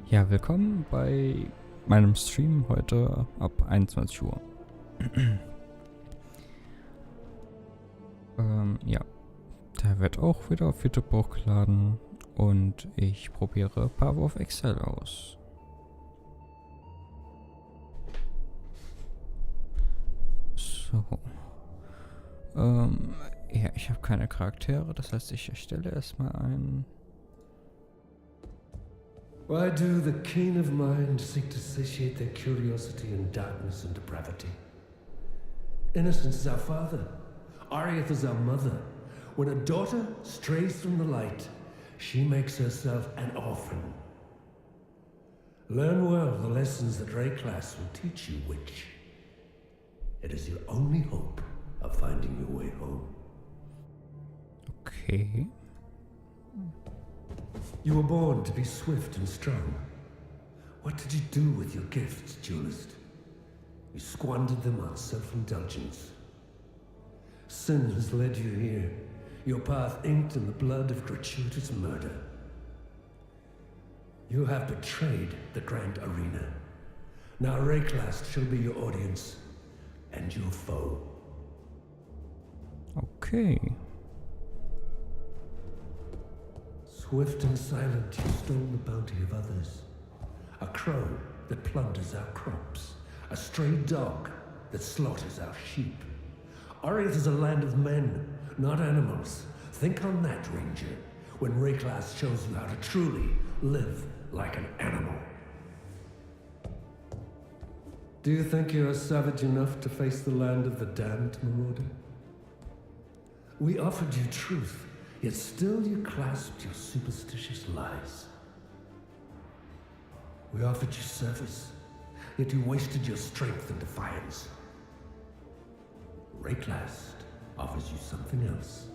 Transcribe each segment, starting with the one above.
Ja, willkommen bei meinem Stream heute ab 21 Uhr. Ja, da wird auch wieder auf YouTube hochgeladen und ich probiere Power of Exile aus. So. Ja, ich habe keine Charaktere, das heißt, ich erstelle erstmal einen. Why do the keen of mind seek to satiate their curiosity in darkness and depravity? Innocence is our father. Ariath is our mother. When a daughter strays from the light, she makes herself an orphan. Learn well the lessons that Rayclass will teach you, witch. It is your only hope of finding your way home. Okay. You were born to be swift and strong. What did you do with your gifts, duelist? You squandered them on self-indulgence. Sin has led you here, your path inked in the blood of gratuitous murder. You have betrayed the Grand Arena. Now Rayclass shall be your audience and your foe. Okay. Swift and silent, you stole the bounty of others. A crow that plunders our crops. A stray dog that slaughters our sheep. Ariath is a land of men, not animals. Think on that, Ranger, when Rayclass shows you how to truly live like an animal. Do you think you are savage enough to face the land of the damned, Marauder? We offered you truth, yet still you clasped your superstitious lies. We offered you service, yet you wasted your strength in defiance. Rayclass offers you something else.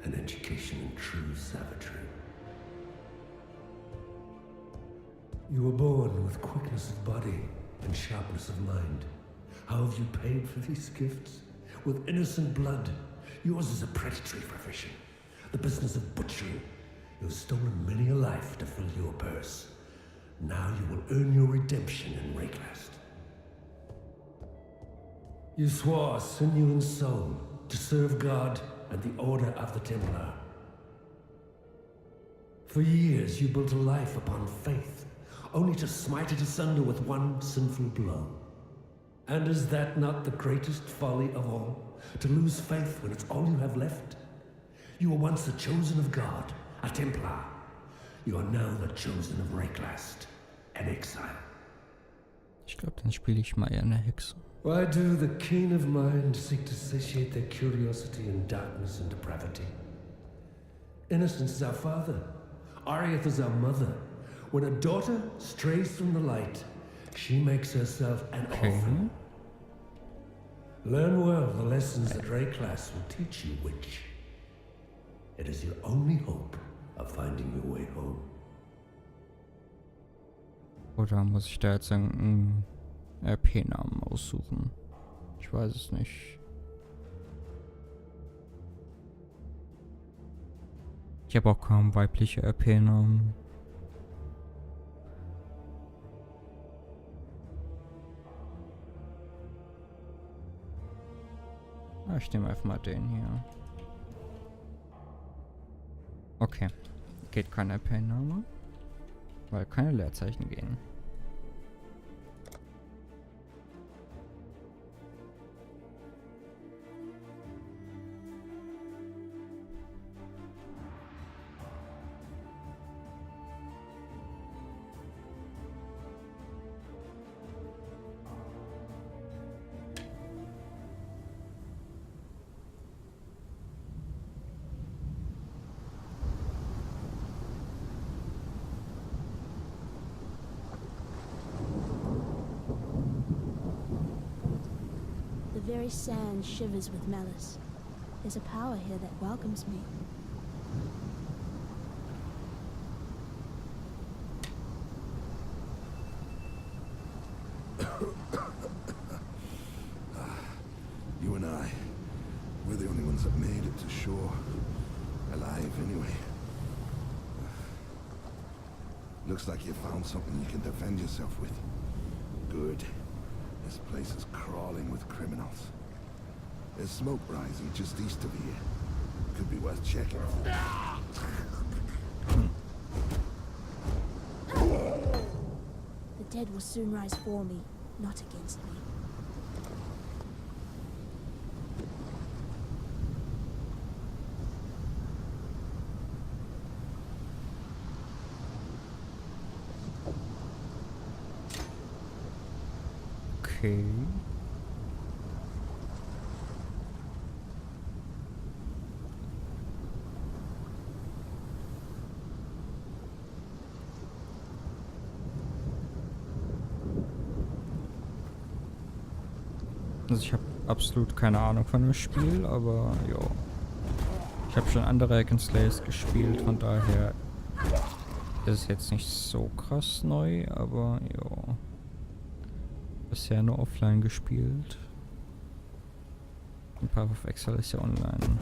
An education in true savagery. You were born with quickness of body and sharpness of mind. How have you paid for these gifts? With innocent blood. Yours is a predatory profession, the business of butchery. You have stolen many a life to fill your purse. Now you will earn your redemption in Rayclass. You swore sinew and soul to serve God and the Order of the Templar. For years you built a life upon faith, only to smite it asunder with one sinful blow. And is that not the greatest folly of all? To lose faith when it's all you have left? You were once the chosen of God, a Templar. You are now the chosen of Rayclass, an Exile. Ich glaube, dann spiele ich mal eher eine Hexe. Why do the keen of mind seek to satiate their curiosity in darkness and depravity? Innocence is our father. Ariath is our mother. When a daughter strays from the light, she makes herself an orphan. Learn well the lessons that Rayclass will teach you, witch. It is your only hope of finding your way home. Oder muss ich da jetzt einen RP-Namen aussuchen? Ich weiß es nicht. Ich habe auch kaum weibliche RP-Namen. Ich nehme einfach mal den hier. Okay. Geht kein RP-Name, weil keine Leerzeichen gehen. The very sand shivers with malice. There's a power here that welcomes me. You and I, we're the only ones that made it to shore. Alive, anyway. Looks like you found something you can defend yourself with. Good. This place is crawling with criminals. There's smoke rising just east of here. Could be worth checking. The dead will soon rise for me, not against me. Okay. Also ich habe absolut keine Ahnung von dem Spiel, aber jo. Ich habe schon andere Hack and Slays gespielt, von daher ist es jetzt nicht so krass neu, aber jo. Bisher nur offline gespielt. Und Path of Exile ist ja online.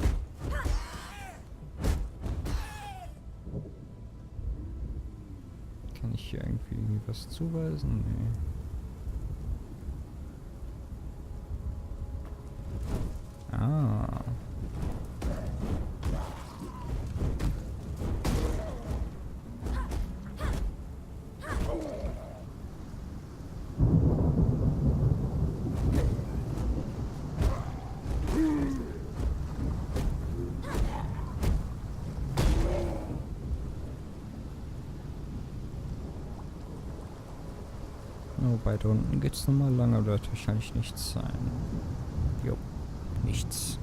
Kann ich hier irgendwie was zuweisen? Nee. Ah. Wobei da unten geht's nochmal lang, aber da wird wahrscheinlich nichts sein. Jo, nichts.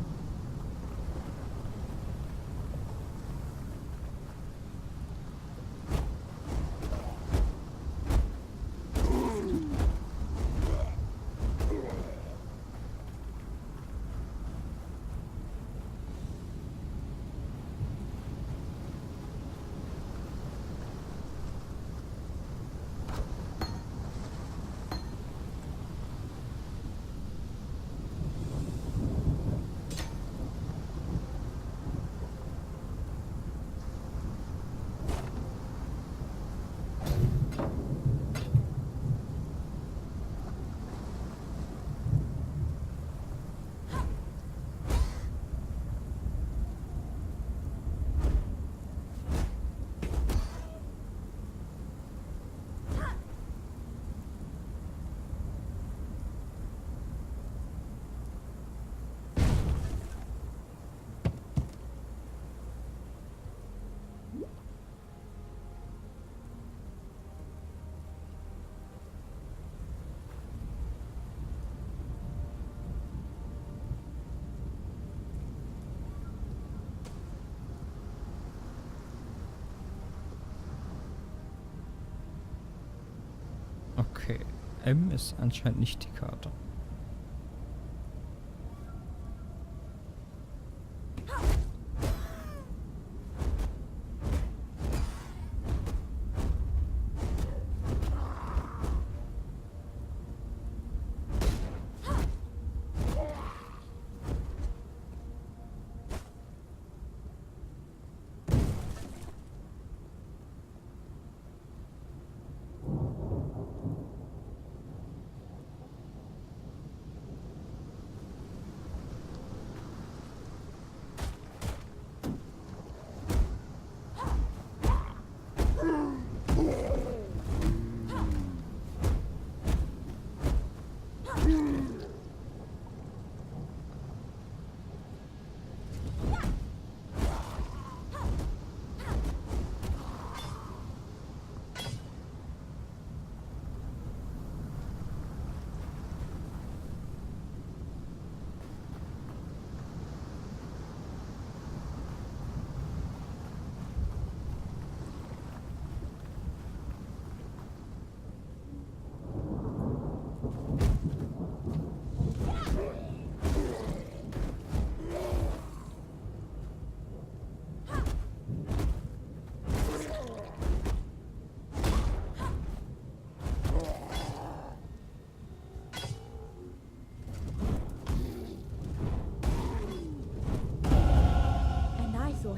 Okay, M ist anscheinend nicht die Karte.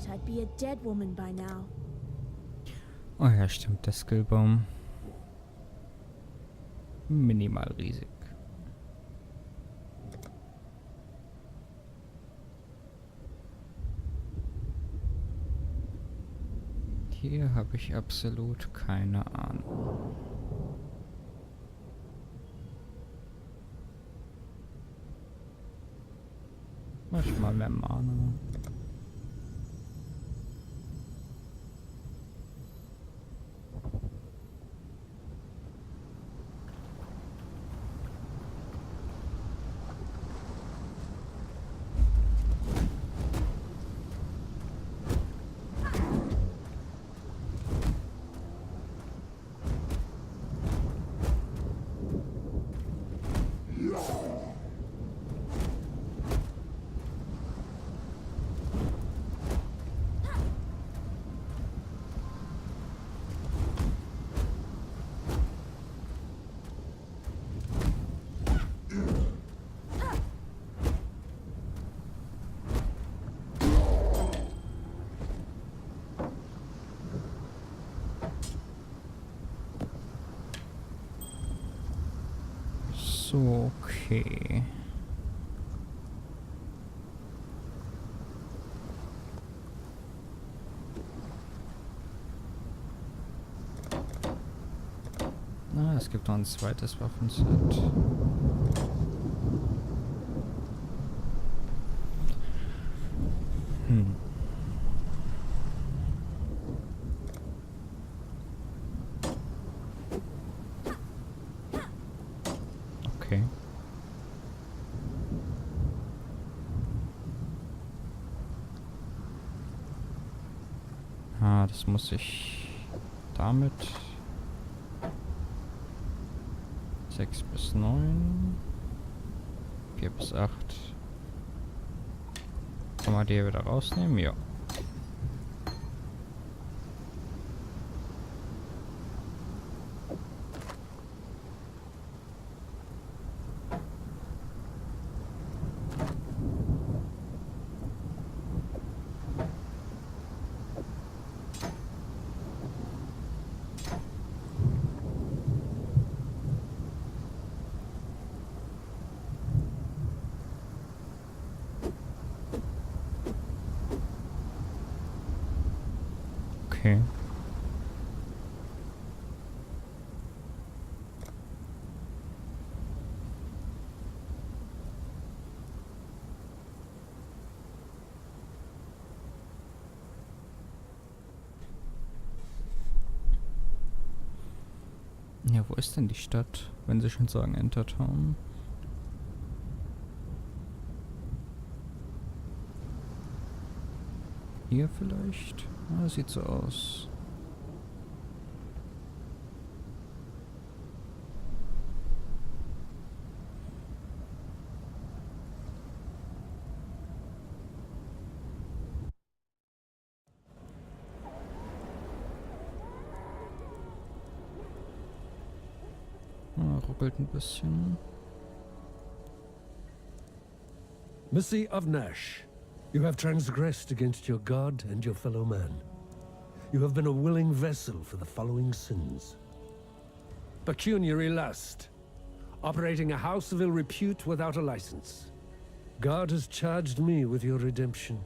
I'd be a dead woman by now. Oh ja, stimmt, der Skillbaum. Minimal riesig. Hier habe ich absolut keine Ahnung. Manchmal mehr Mana. So, okay. Na, es gibt noch ein zweites Waffenset. Okay. Ah, das muss ich damit 6 bis 9, 4 bis 8. Kann man die hier wieder rausnehmen? Ja. Okay. Ja, wo ist denn die Stadt, wenn sie schon sagen Entertown? Hier vielleicht? Ah, sieht so aus. Ah, ruckelt ein bisschen. Mercy of Nash, you have transgressed against your God and your fellow man. You have been a willing vessel for the following sins. Pecuniary lust, operating a house of ill repute without a license. God has charged me with your redemption.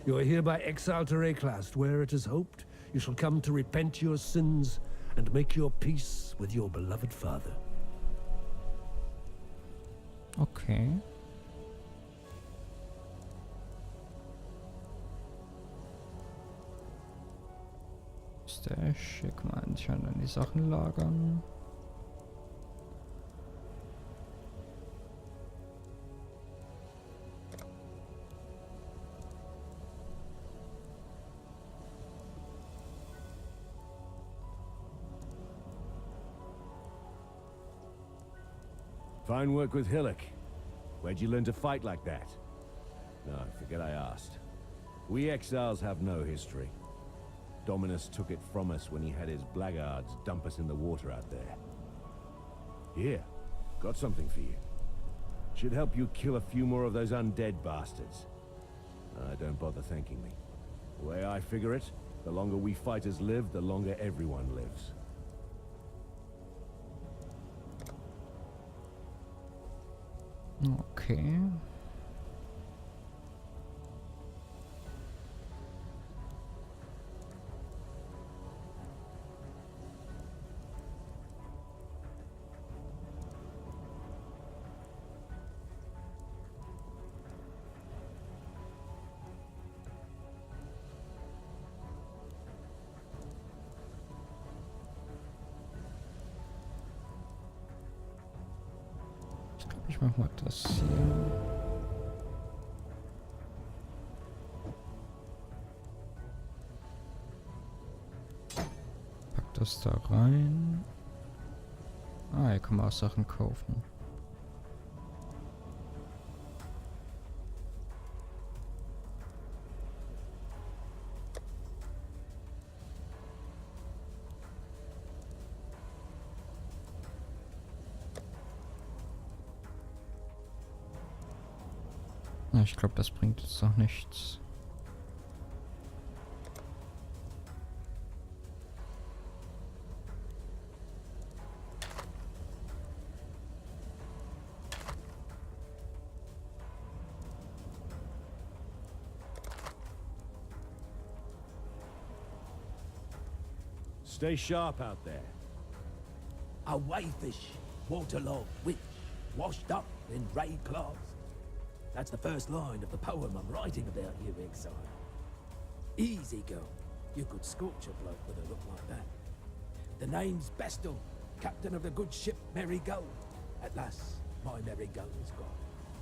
You are hereby exiled to Reclast, where it is hoped you shall come to repent your sins and make your peace with your beloved father. Okay. Stash, hier kann man anscheinend an die Sachen lagern. Fine work with Hillock. Where'd you learn to fight like that? No, forget I asked. We exiles have no history. Dominus took it from us when he had his blackguards dump us in the water out there. Here, got something for you. Should help you kill a few more of those undead bastards. Don't bother thanking me. The way I figure it, The longer we fighters live, the longer everyone lives. Okay. Ich mach mal das hier. Pack das da rein. Ah, hier kann man auch Sachen kaufen. Na, ich glaube, das bringt jetzt noch nichts. Stay sharp out there. A wayfish, waterlogged witch, washed up in ray cloths. That's the first line of the poem I'm writing about you, Exile. Easy, girl. You could scorch a bloke with a look like that. The name's Bestel, captain of the good ship Merry Gold. At last, my Merry Gold is gone.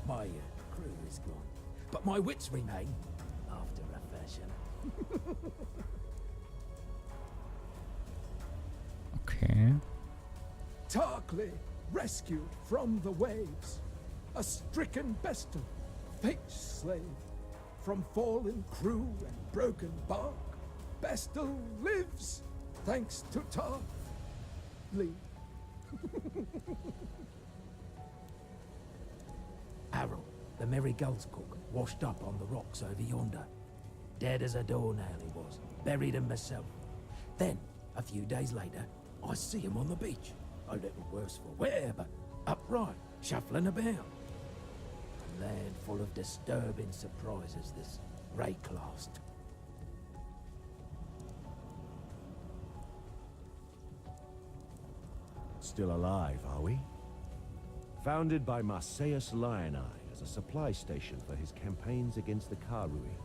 My crew is gone. But my wits remain, after a fashion. Okay. Tarkly, rescued from the waves. A stricken Bestel, fate's slave. From fallen crew and broken bark, Bestel lives, thanks to Tarkly. Arrow, the Merry Gull's cook, washed up on the rocks over yonder. Dead as a doornail he was, buried him myself. Then, a few days later, I see him on the beach. A little worse for wear, but upright, shuffling about. A land full of disturbing surprises, this Rayclast. Still alive, are we? Founded by Marseilles Lioneye as a supply station for his campaigns against the Karui.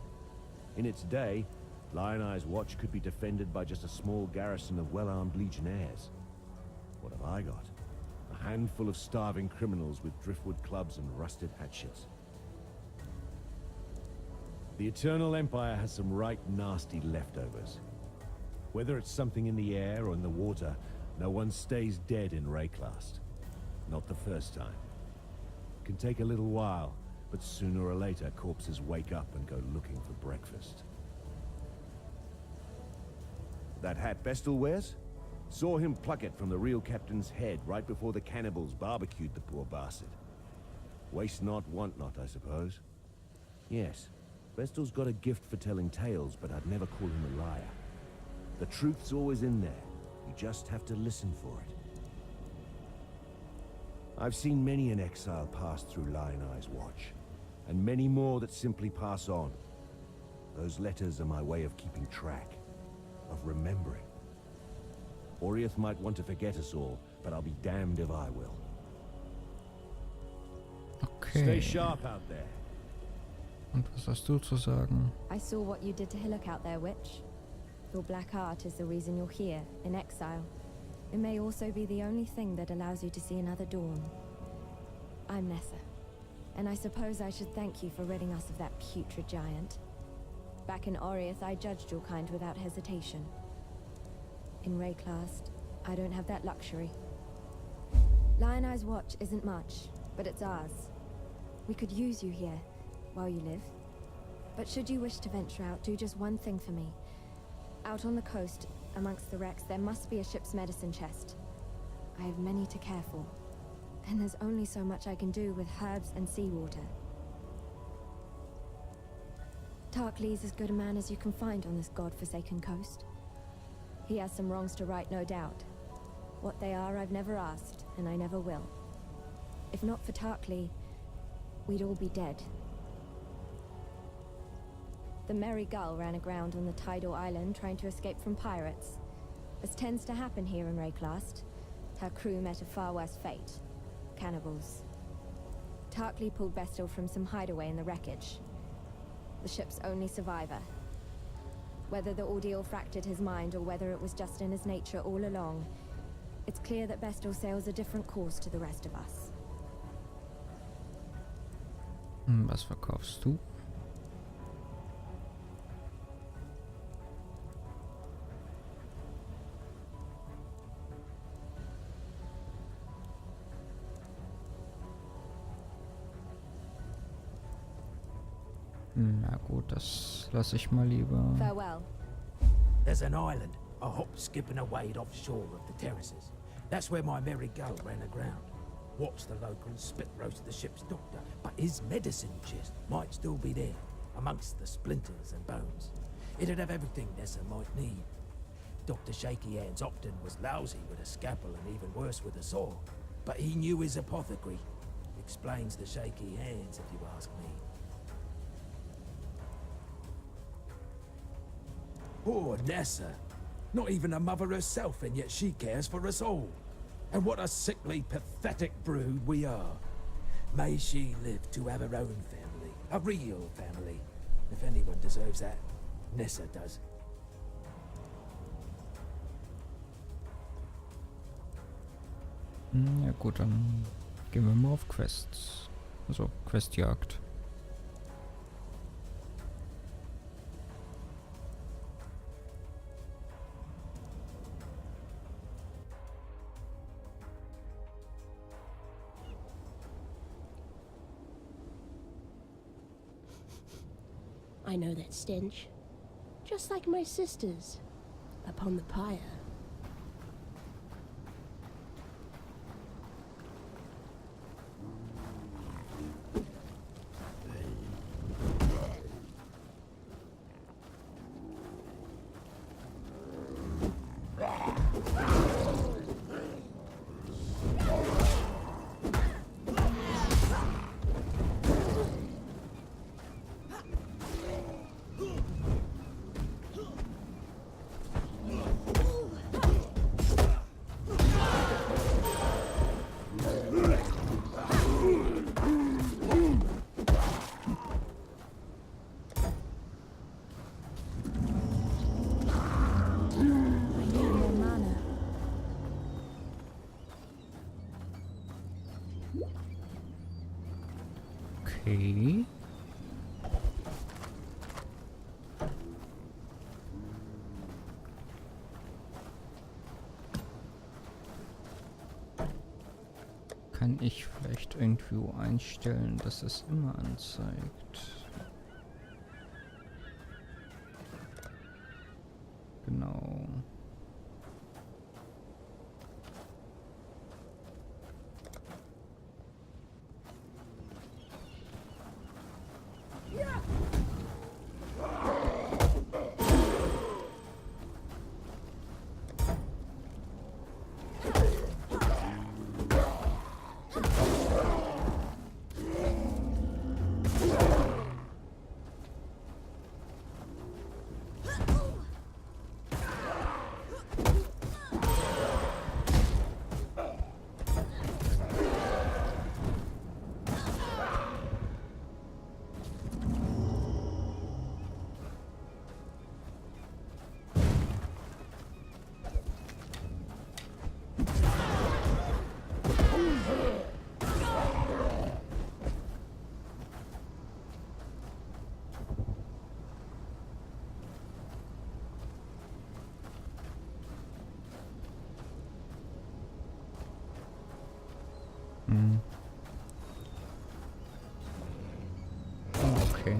In its day, Lioneye's watch could be defended by just a small garrison of well-armed legionnaires. What have I got? A handful of starving criminals with driftwood clubs and rusted hatchets. The Eternal Empire has some right nasty leftovers. Whether it's something in the air or in the water, no one stays dead in Rayclast. Not the first time. It can take a little while, but sooner or later corpses wake up and go looking for breakfast. That hat Bestel wears? Saw him pluck it from the real captain's head right before the cannibals barbecued the poor bastard. Waste not, want not, I suppose. Yes, Bestel's got a gift for telling tales, but I'd never call him a liar. The truth's always in there. You just have to listen for it. I've seen many an exile pass through Lioneye's watch, and many more that simply pass on. Those letters are my way of keeping track, of remembering. Oriath might want to forget us all, but I'll be damned if I will. Okay. Stay sharp out there. Und was hast du zu sagen? I saw what you did to Hillock out there, Witch. Your black art is the reason you're here, in exile. It may also be the only thing that allows you to see another dawn. I'm Nessa, and I suppose I should thank you for ridding us of that putrid giant. Back in Oriath, I judged your kind without hesitation. In Rayclast, I don't have that luxury. Lioneye's watch isn't much, but it's ours. We could use you here, while you live. But should you wish to venture out, do just one thing for me. Out on the coast, amongst the wrecks, there must be a ship's medicine chest. I have many to care for. Then there's only so much I can do with herbs and seawater. Tarklee's as good a man as you can find on this god-forsaken coast. He has some wrongs to right, no doubt. What they are, I've never asked, and I never will. If not for Tarklee, we'd all be dead. The Merry Gull ran aground on the tidal island trying to escape from pirates. As tends to happen here in Rayclast, her crew met a far worse fate. Cannibals. Tarklee pulled Vestal from some hideaway in the wreckage. The ship's only survivor. Whether the ordeal fractured his mind or whether it was just in his nature all along, it's clear that Vestal sails a different course to the rest of us. Was verkaufst du? Na gut, das lasse ich mal lieber. Farewell. There's an island, a hop, skip and a wade offshore of the terraces. That's where my merry gull ran aground. Watched the locals spit roast the ship's doctor, but his medicine chest might still be there, amongst the splinters and bones. It'd have everything Nessa might need. Dr. Shaky Hands Opton was lousy with a scalpel and even worse with a saw, but he knew his apothecary. Explains the shaky hands, if you ask me. Poor Nessa. Not even a mother herself, and yet she cares for us all. And what a sickly, pathetic brood we are. May she live to have her own family. A real family. If anyone deserves that, Nessa does. Ja gut, dann gehen wir mal auf Quests. Also Questjagd. I know that stench. Just like my sisters upon the pyre. Okay. Kann ich vielleicht irgendwie einstellen, dass es immer anzeigt? Genau. Okay.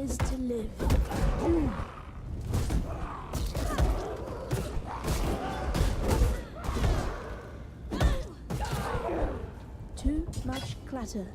is to live. Too much clutter.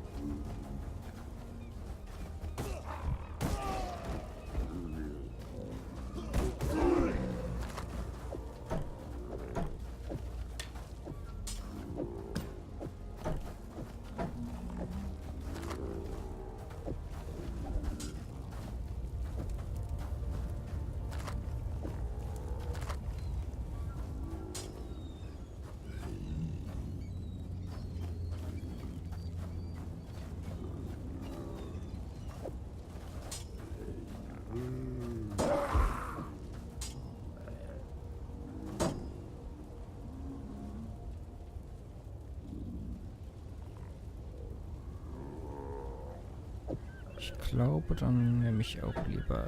Ich glaube, dann nehme ich auch lieber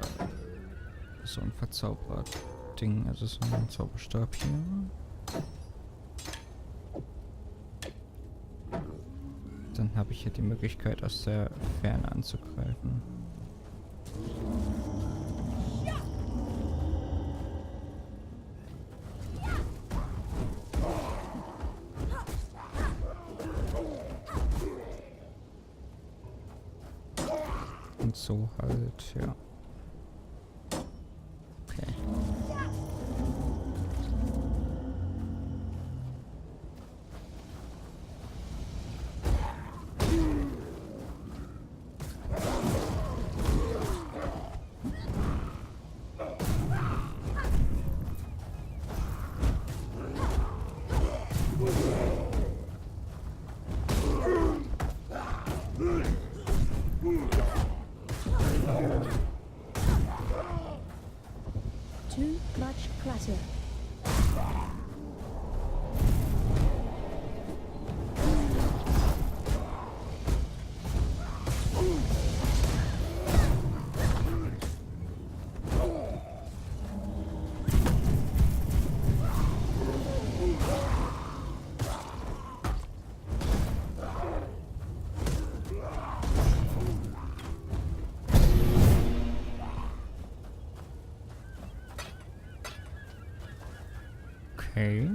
so ein Verzauberer-Ding, also so einen Zauberstab hier. Dann habe ich ja die Möglichkeit, aus der Ferne anzugreifen. Und so halt, ja. Okay. Too much clutter. Okay.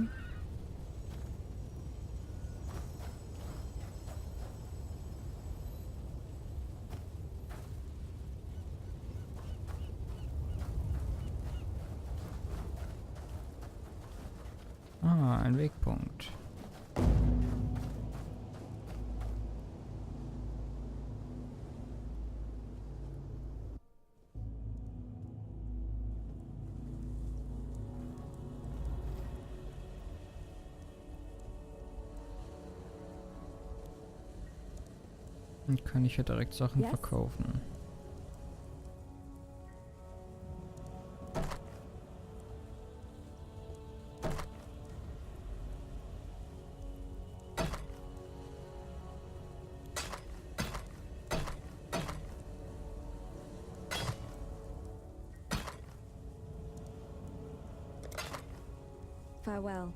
Ah, ein Wegpunkt. Dann kann ich ja direkt Sachen Yes? verkaufen. Farewell.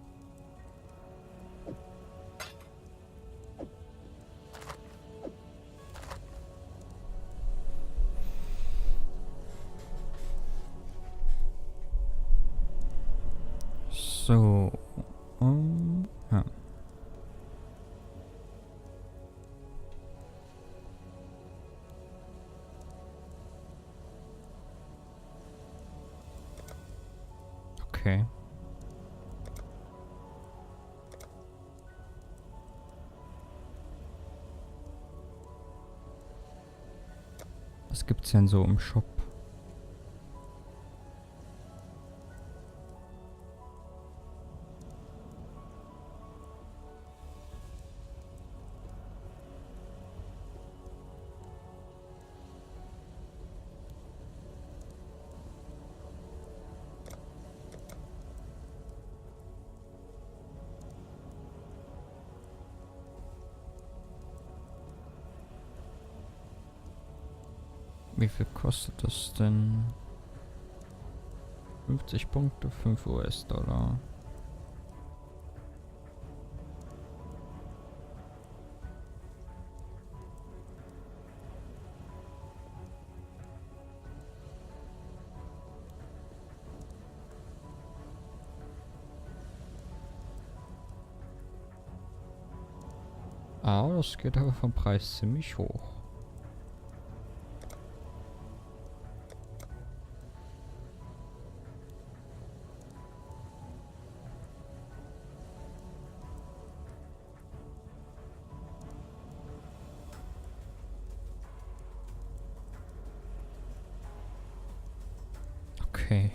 So. Ja. Okay. Was gibt's denn so im Shop? Wie viel kostet das denn? 50 Punkte, 5 US-Dollar. Ah, das geht aber vom Preis ziemlich hoch. Okay.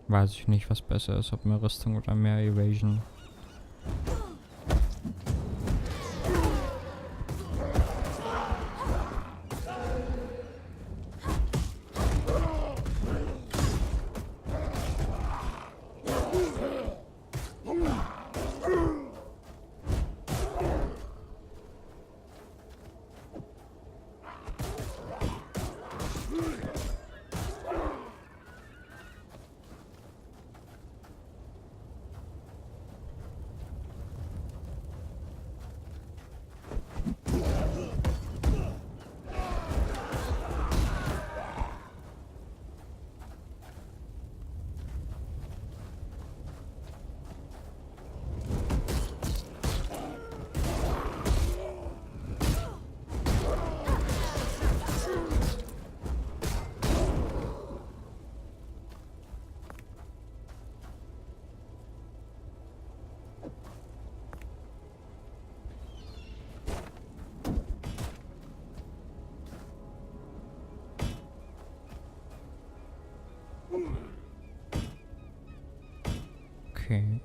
Weiß ich nicht, was besser ist, ob mehr Rüstung oder mehr Evasion. Okay.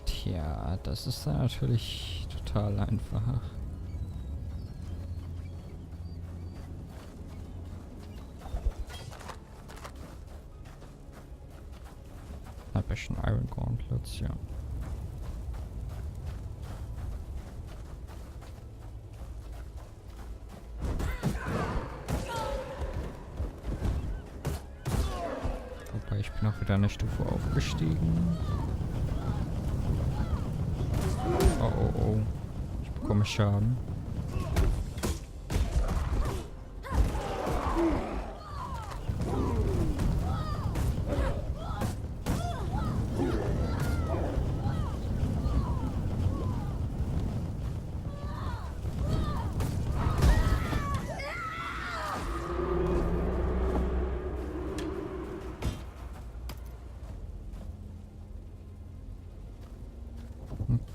Tja, das ist dann natürlich total einfach. Ein bisschen Iron Gauntlets, ja. Wobei, ich bin auch wieder eine Stufe aufgestiegen. Oh, oh, oh. Ich bekomme Schaden.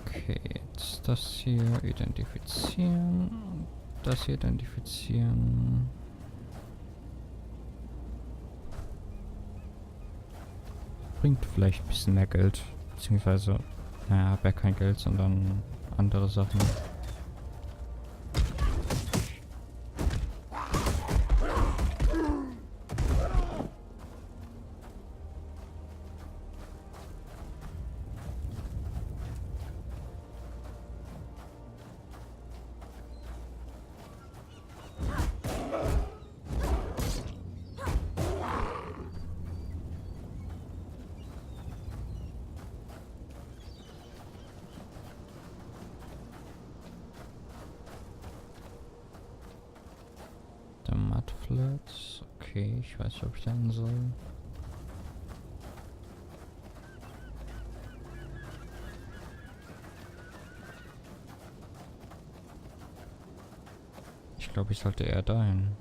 Okay, jetzt das hier identifizieren. Das hier identifizieren. Bringt vielleicht ein bisschen mehr Geld. Beziehungsweise, naja, habe ja kein Geld, sondern andere Sachen. Outlets. Okay, ich weiß nicht, ob ich da hin soll. Ich glaube, ich sollte eher dahin.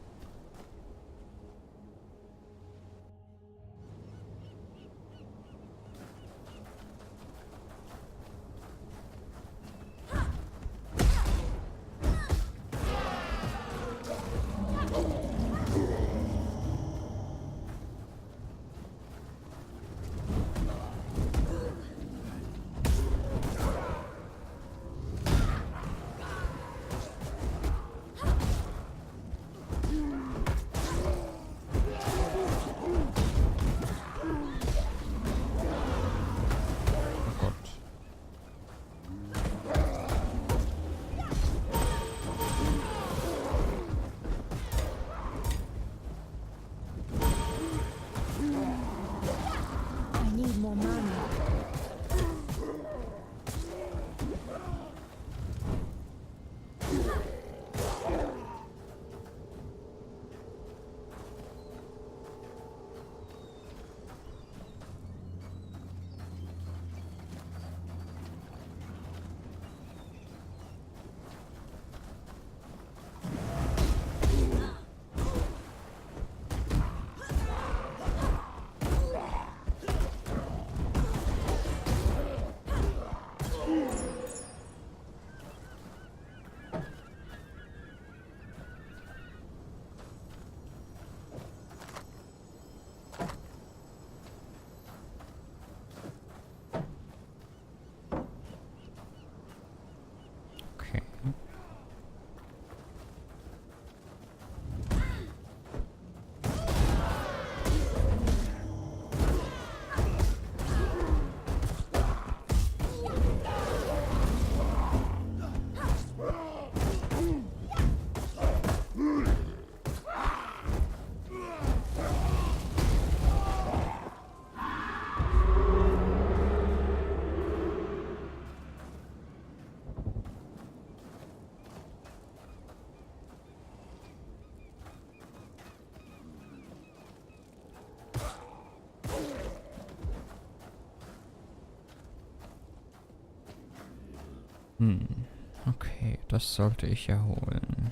Okay, das sollte ich erholen.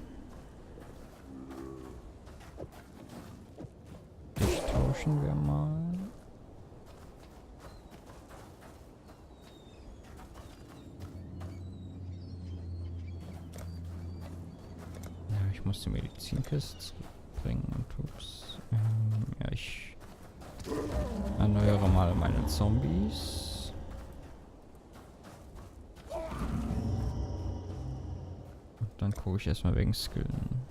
Dich tauschen wir mal. Ja, ich muss die Medizinkiste zurückbringen und ups. Ja, ich erneuere mal meine Zombies. Dann gucke ich erstmal wegen Skillen.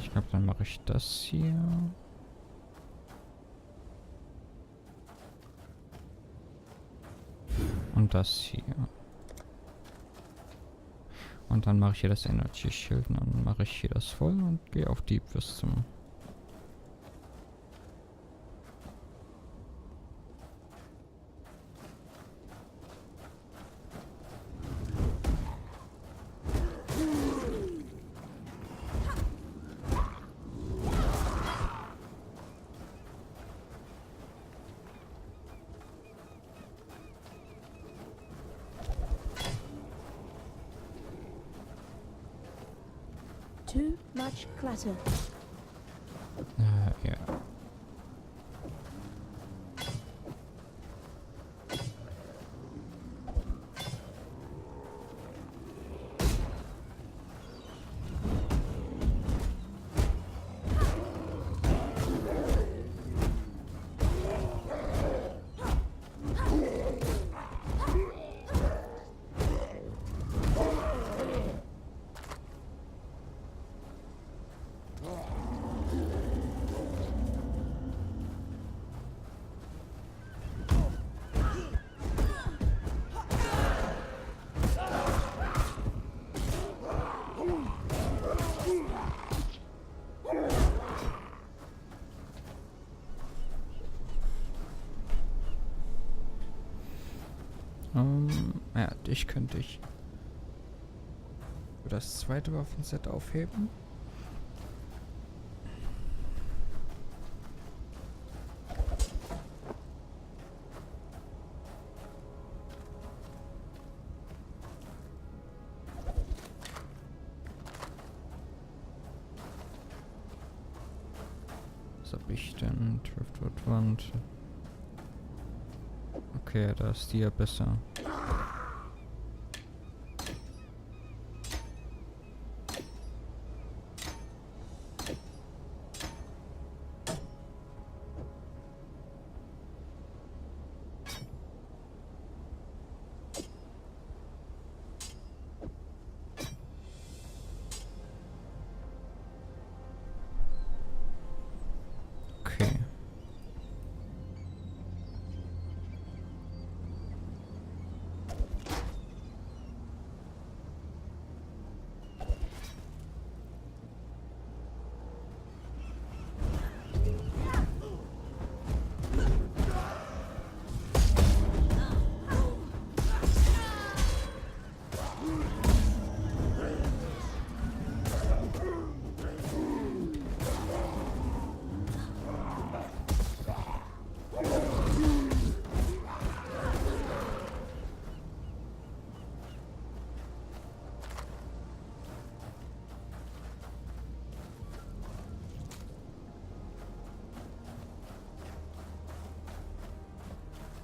Ich glaube, dann mache ich das hier. Und das hier. Und dann mache ich hier das Energy Shield und dann mache ich hier das voll und gehe auf Deep Wisdom. Too much clutter. Ja. könnte ich für das zweite Waffenset aufheben. Was hab ich denn? Driftwood-Wand. Okay, da ist die ja besser. Okay.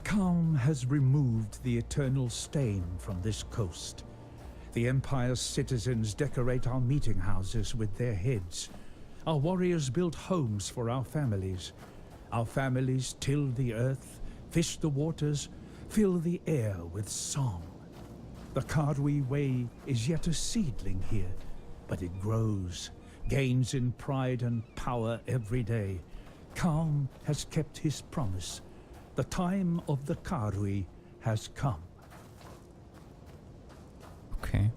Calm has removed the eternal stain from this coast. The Empire's citizens decorate our meeting houses with their heads. Our warriors build homes for our families. Our families till the earth, fish the waters, fill the air with song. The Kardwi Way is yet a seedling here, but it grows, gains in pride and power every day. Calm has kept his promise. The time of the Kardwi has come. Okay.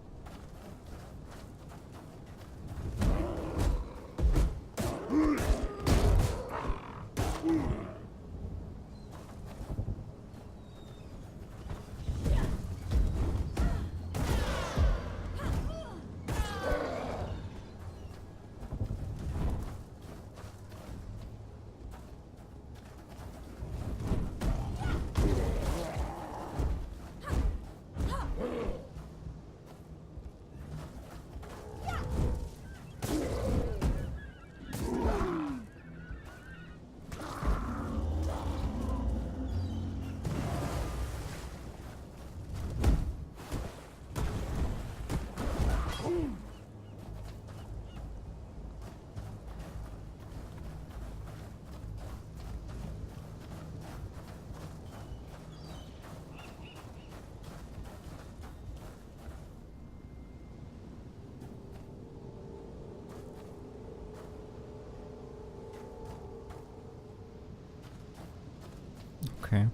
Okay.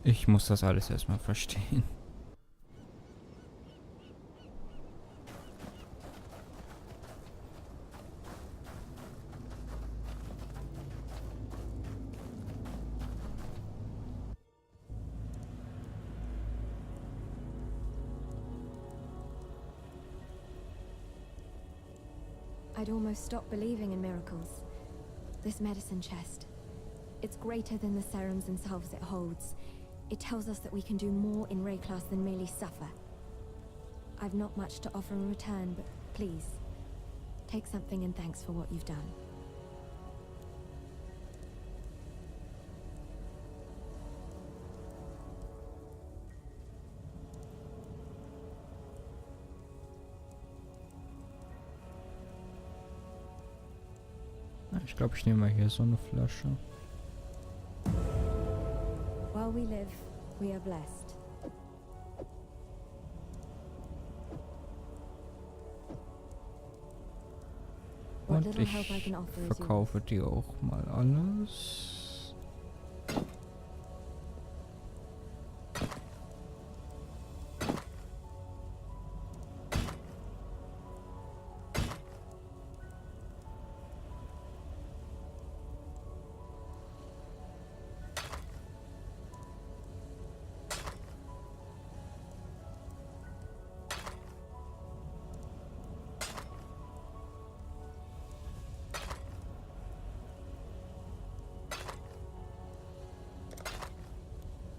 Ich muss das alles erstmal verstehen. I'd almost stopped believing in miracles. This medicine chest. It's greater than the serums themselves it holds. It tells us that we can do more in Rayclass than merely suffer. I've not much to offer in return, but please, take something in thanks for what you've done. Ich glaube, ich nehme mal hier so eine Flasche. While we live, we are blessed. What Und little ich help I can offer is yours. verkaufe die auch mal alles.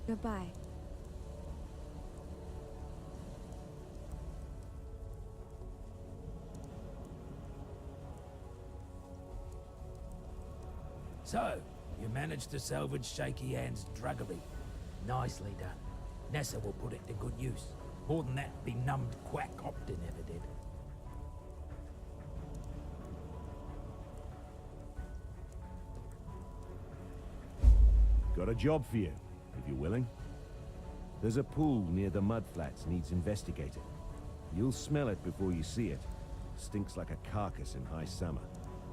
Goodbye. So, you managed to salvage Shaky Hand's druggery. Nicely done. Nessa will put it to good use. More than that benumbed quack Optin ever did. Got a job for you, if you're willing. There's a pool near the mudflats needs investigating. You'll smell it before you see it. Stinks like a carcass in high summer.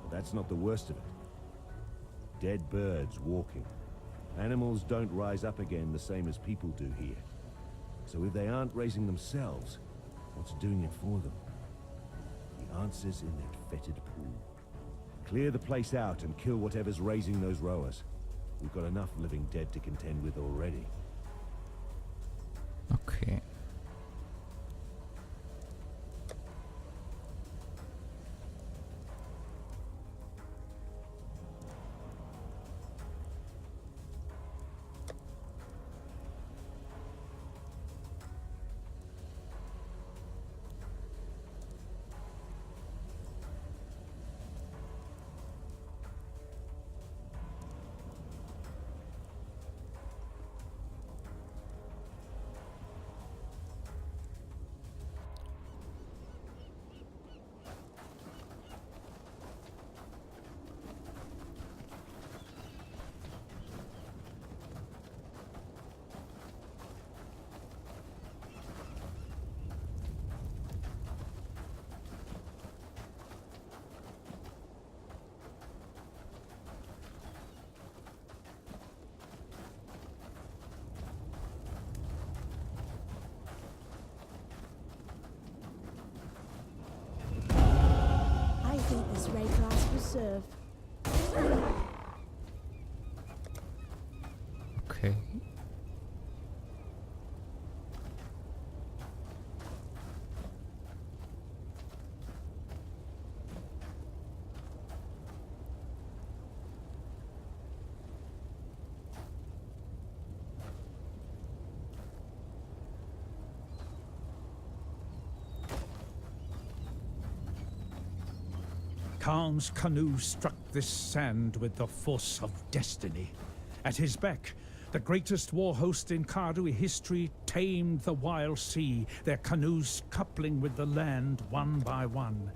But that's not the worst of it. Dead birds walking. Animals don't rise up again the same as people do here. So if they aren't raising themselves, what's doing it for them? The answer's in that fetid pool. Clear the place out and kill whatever's raising those rowers. We've got enough living dead to contend with already. Okay. I think this ray class will serve. Okay. Khan's canoe struck this sand with the force of destiny. At his beck, the greatest war host in Karui history tamed the wild sea, their canoes coupling with the land one by one.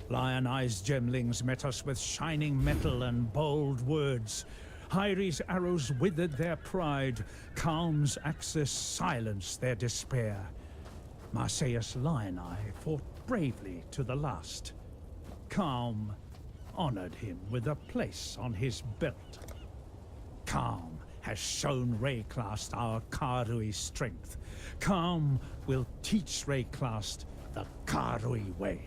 Lion-eyed gemlings met us with shining metal and bold words. Hyri's arrows withered their pride, Khan's axes silenced their despair. Marseilles Lion-Eye fought bravely to the last. Calm honored him with a place on his belt. Calm has shown Rayclast our Karui strength. Calm will teach Rayclast the Karui way.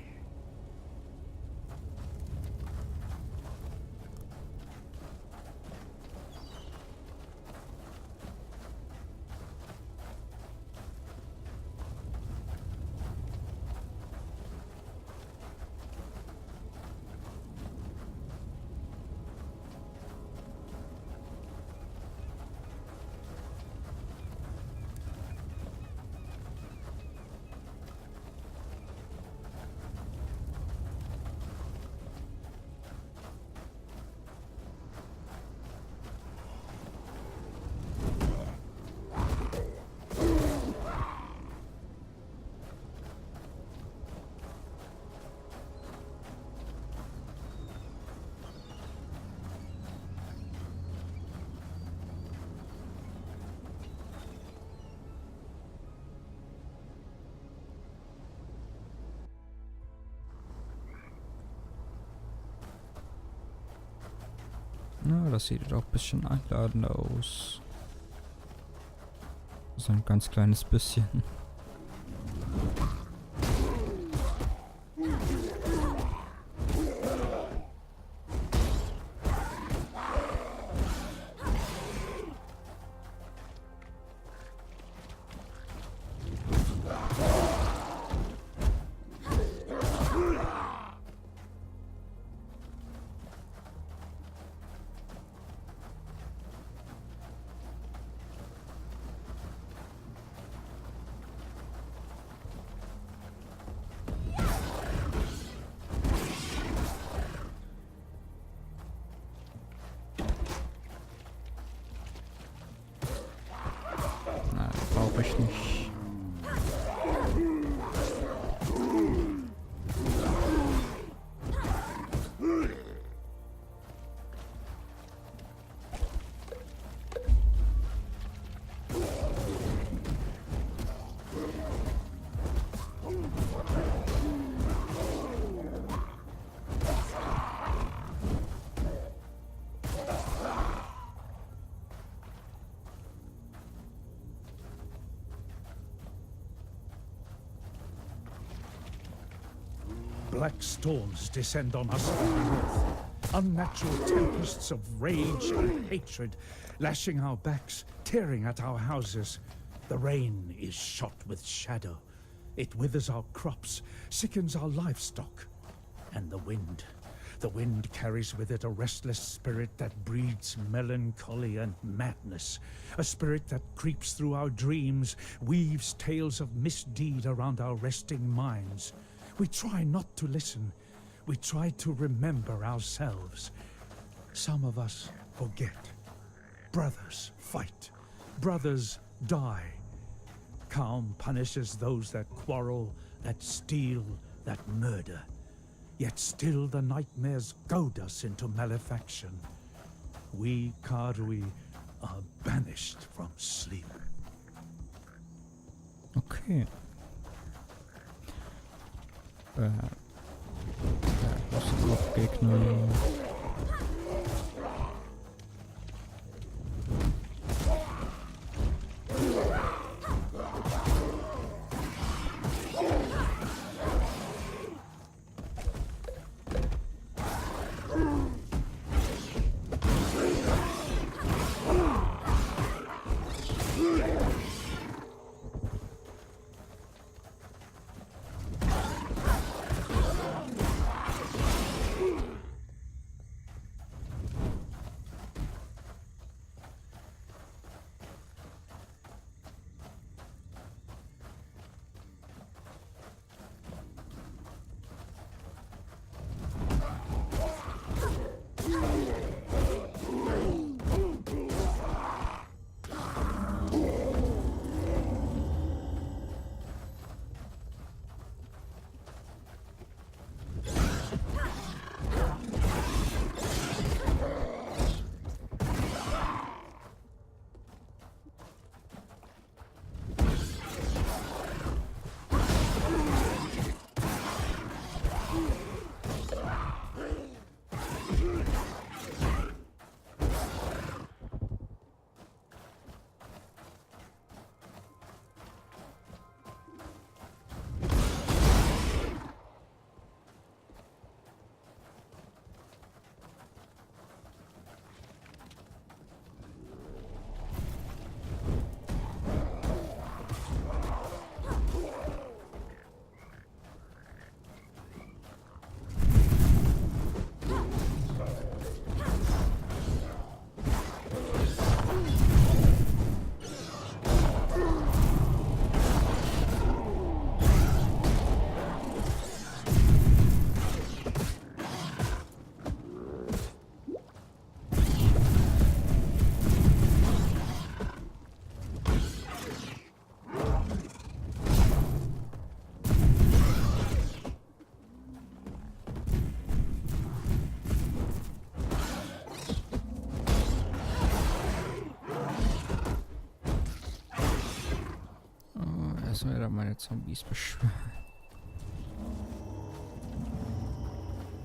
Na, das sieht doch ein bisschen einladend aus. So ein ganz kleines bisschen. glaube ich nicht. Black storms descend on us from the north. Unnatural tempests of rage and hatred, lashing our backs, tearing at our houses. The rain is shot with shadow. It withers our crops, sickens our livestock. And the wind carries with it a restless spirit that breeds melancholy and madness. A spirit that creeps through our dreams, weaves tales of misdeed around our resting minds. We try not to listen. We try to remember ourselves. Some of us forget. Brothers fight. Brothers die. Calm punishes those that quarrel, that steal, that murder. Yet still the nightmares goad us into malefaction. We Karui are banished from sleep. Okay. Ja, das sind noch Gegner. Erstmal wieder meine Zombies beschwören.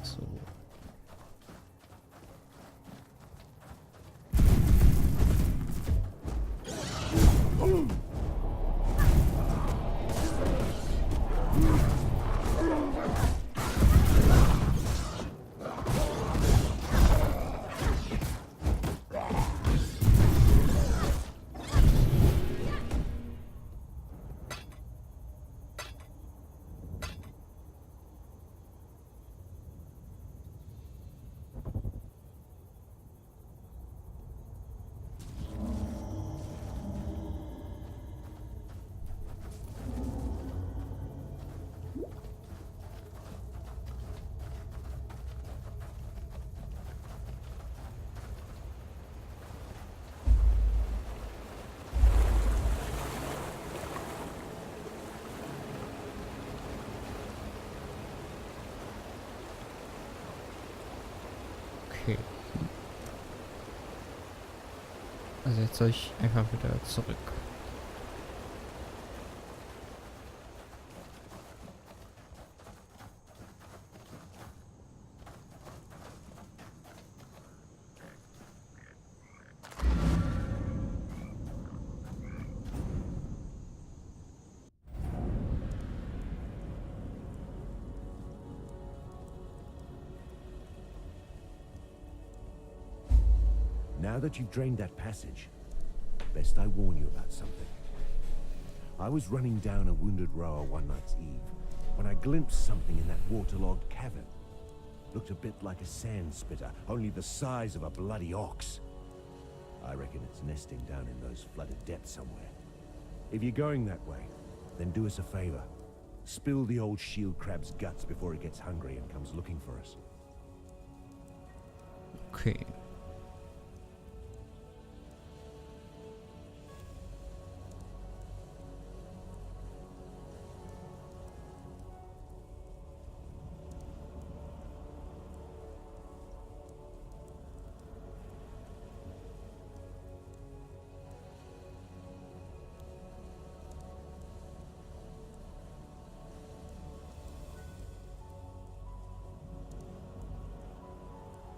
So. Okay. Also jetzt soll ich einfach wieder zurück. Now that you've drained that passage, best I warn you about something. I was running down a wounded rower one night's eve when I glimpsed something in that waterlogged cavern. Looked a bit like a sand spitter, only the size of a bloody ox. I reckon it's nesting down in those flooded depths somewhere. If you're going that way, then do us a favor. Spill the old shield crab's guts before it gets hungry and comes looking for us. Okay.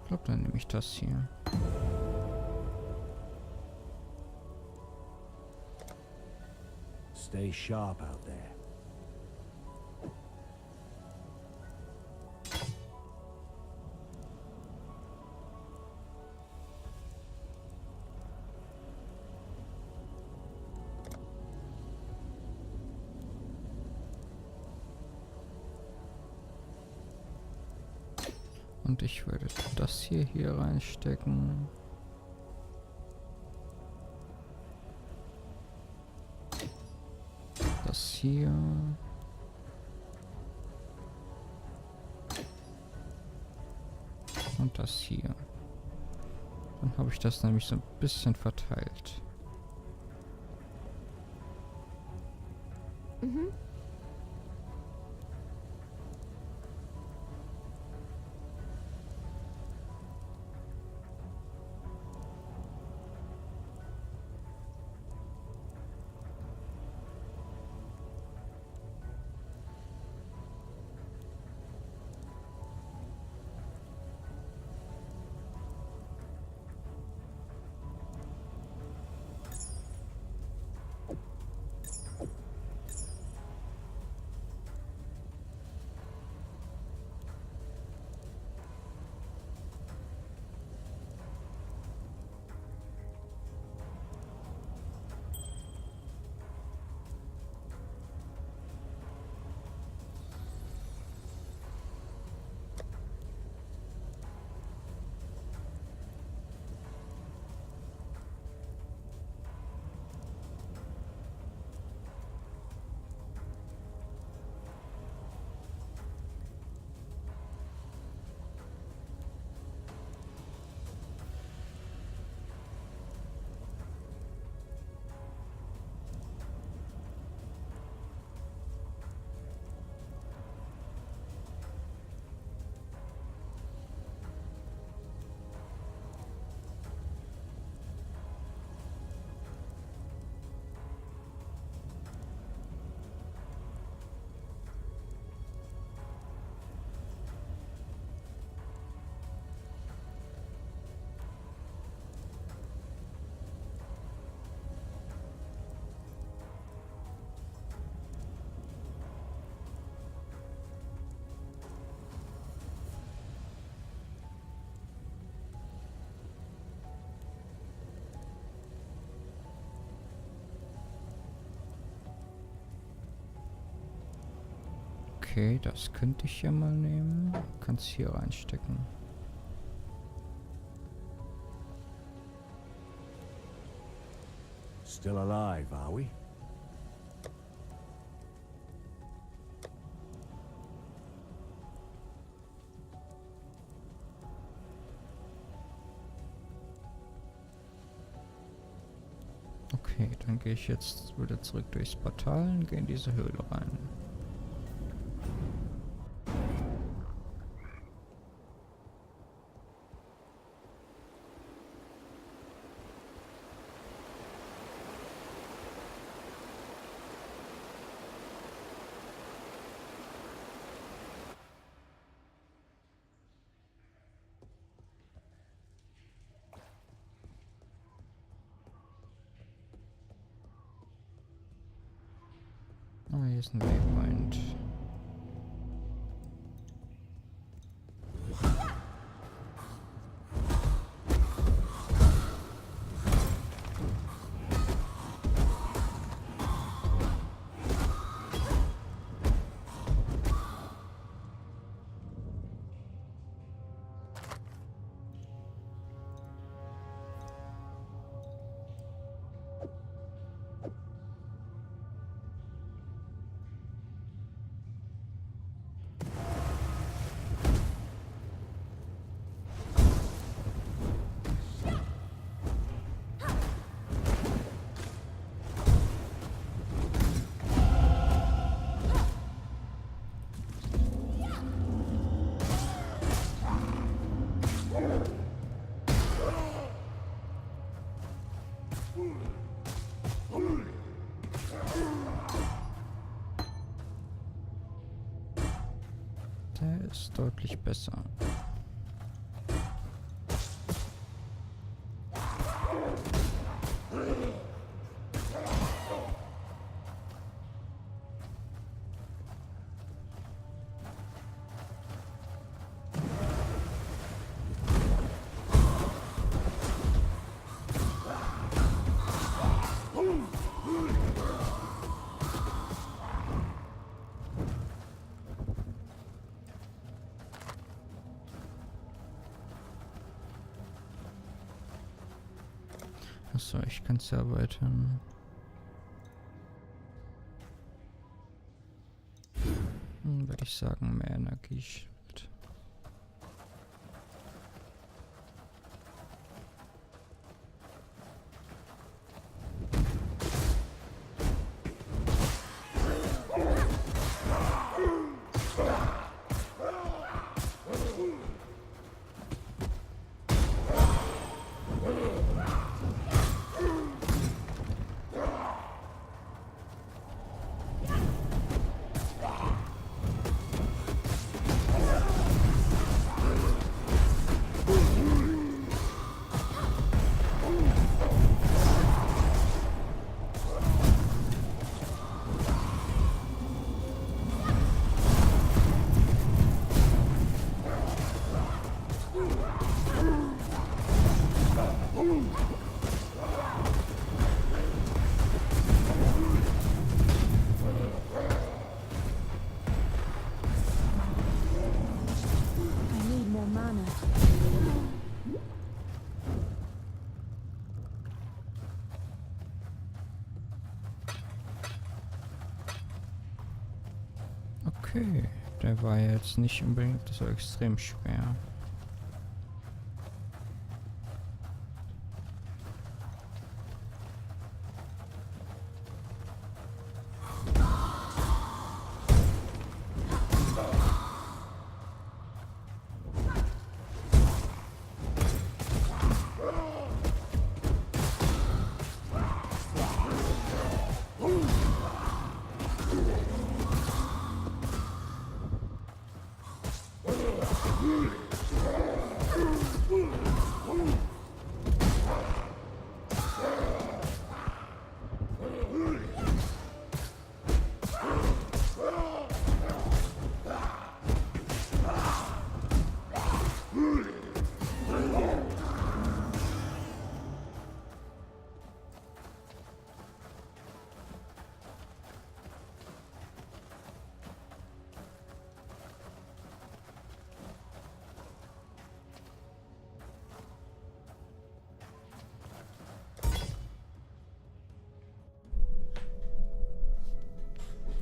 Ich glaube, dann nehme ich das hier. Stay sharp out there. Und ich würde das hier reinstecken. Das hier. Und das hier. Dann habe ich das nämlich so ein bisschen verteilt. Mhm. Okay, das könnte ich ja mal nehmen. Kannst hier reinstecken. Still alive, are we? Okay, dann gehe ich jetzt wieder zurück durchs Portal und gehe in diese Höhle rein. Ah, hier ist ein Waypoint. Der ist deutlich besser. Achso, ich kann es ja erweitern. Würde ich sagen, mehr Energie. Okay, der war jetzt nicht unbedingt so extrem schwer.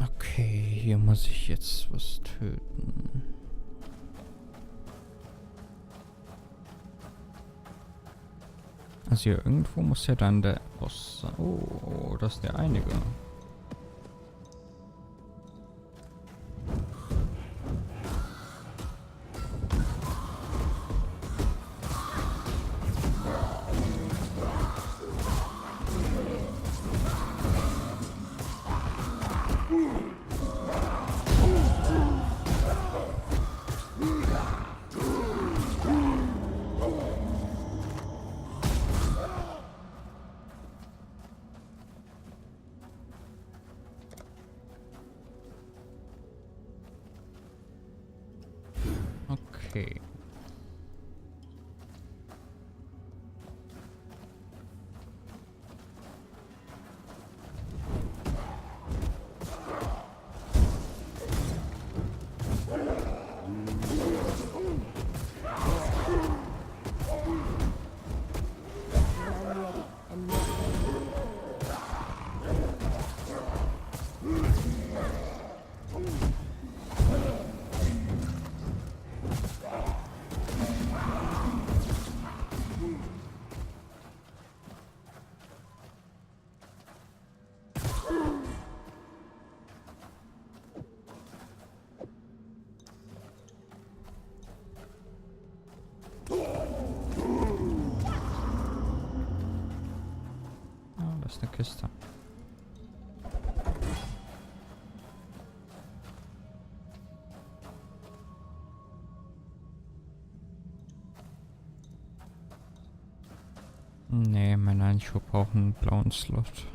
Okay, hier muss ich jetzt was töten. Also hier irgendwo muss ja dann der Boss sein. Oh, das ist der einige. ist eine Kiste. Nee, mein Einschub braucht einen blauen Slot.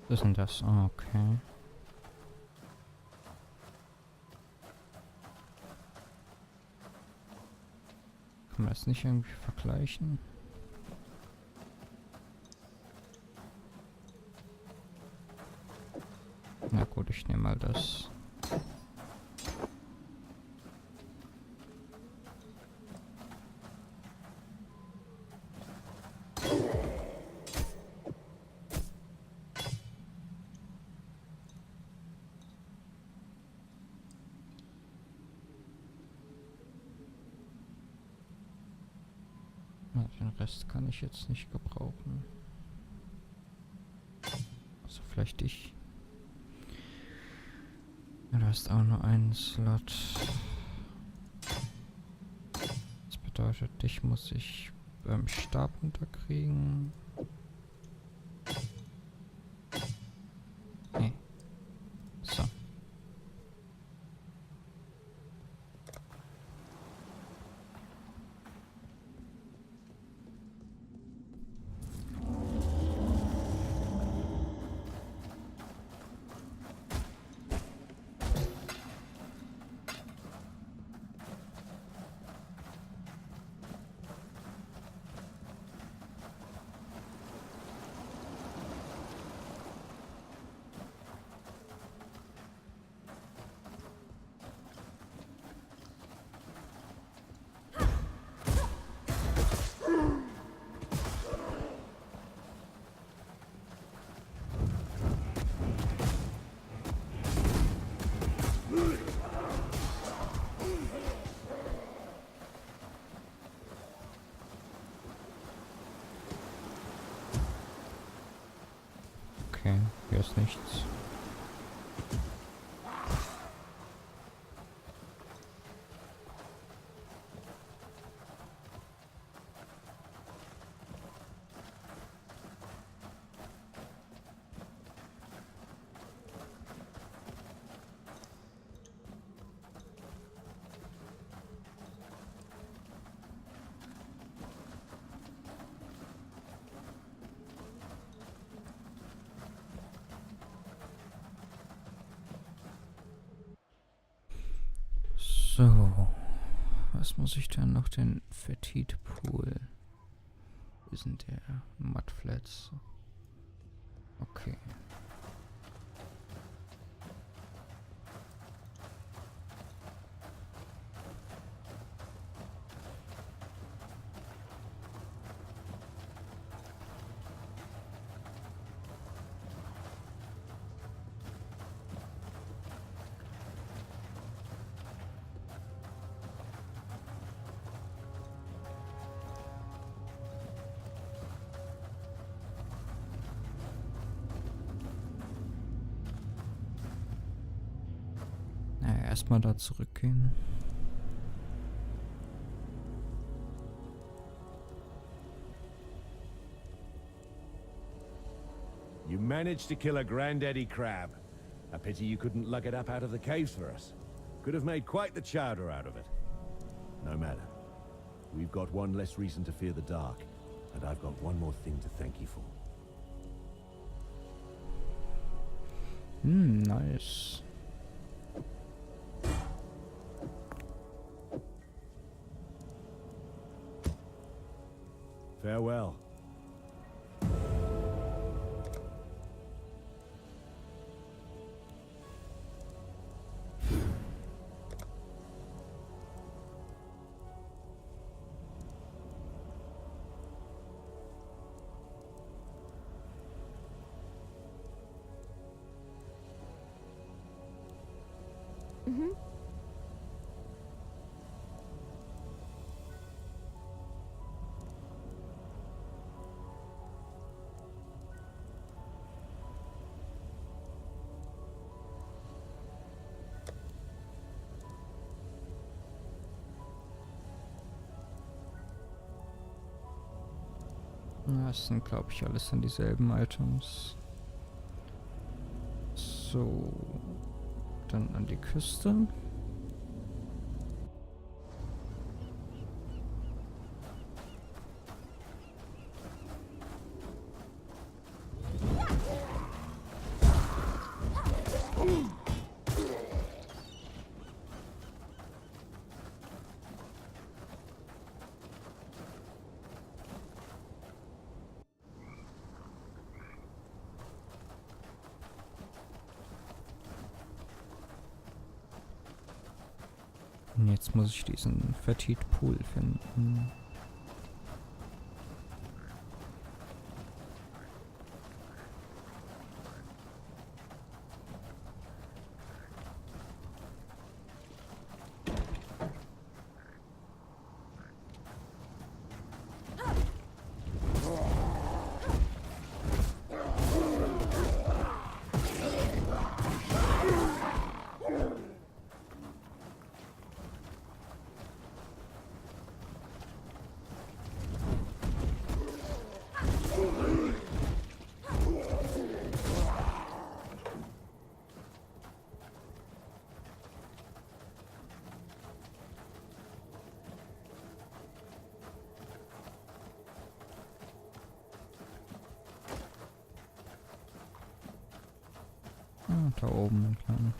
Was ist denn das? Ah, okay. Kann man das nicht irgendwie vergleichen? Na gut, ich nehme mal das. Na, den Rest kann ich jetzt nicht gebrauchen. Also vielleicht ich. Ja, du hast auch nur einen Slot. Das bedeutet, dich muss ich beim Stab unterkriegen. Nee. So. Okay, hier ist nichts. So, was muss ich dann noch? Den Fetid Pool. Wo ist denn der? Mudflats. Okay. erstmal da zurückgehen. You managed to kill a granddaddy crab. A pity you couldn't lug it up out of the caves for us. Could have made quite the chowder out of it. No matter. We've got one less reason to fear the dark, and I've got one more thing to thank you for. Nice. Farewell. Das sind, glaube ich, alles dann dieselben Items. So, dann an die Küste. Und jetzt muss ich diesen Fetid Pool finden. Da oben entlang.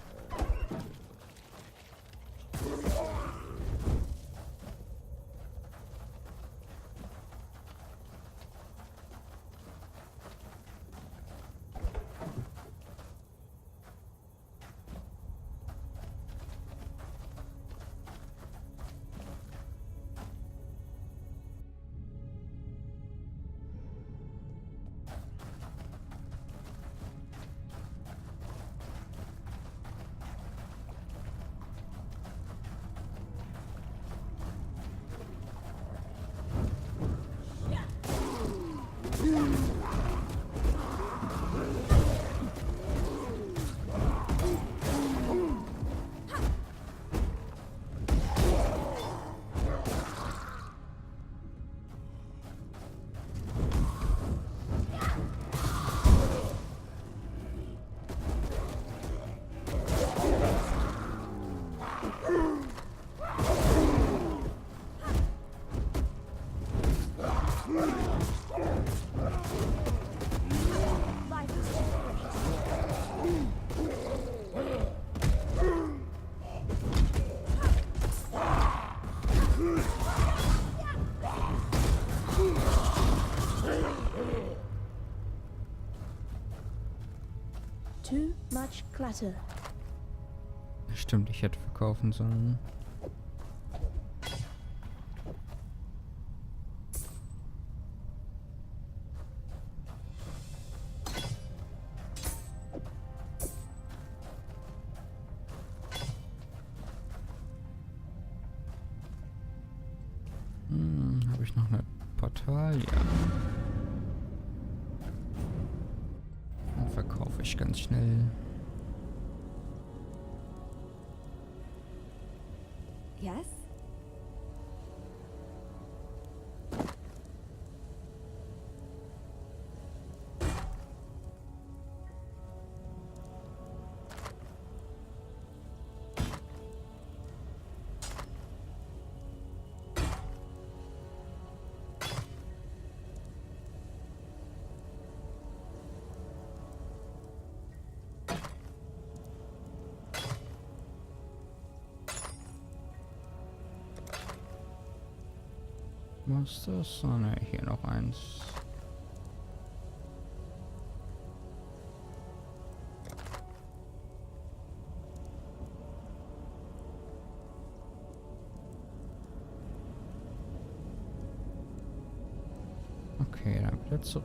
Too much clutter. Stimmt, ich hätte verkaufen sollen. Habe ich noch eine Portal? Ja. Dann verkaufe ich ganz schnell. Was ist das? Oh ne, hier noch eins. Okay, dann wieder zurück.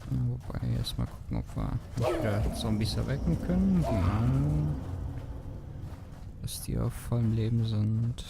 Wobei, erstmal gucken, ob wir nicht wieder Zombies erwecken können. Genau. Dass die auf vollem Leben sind.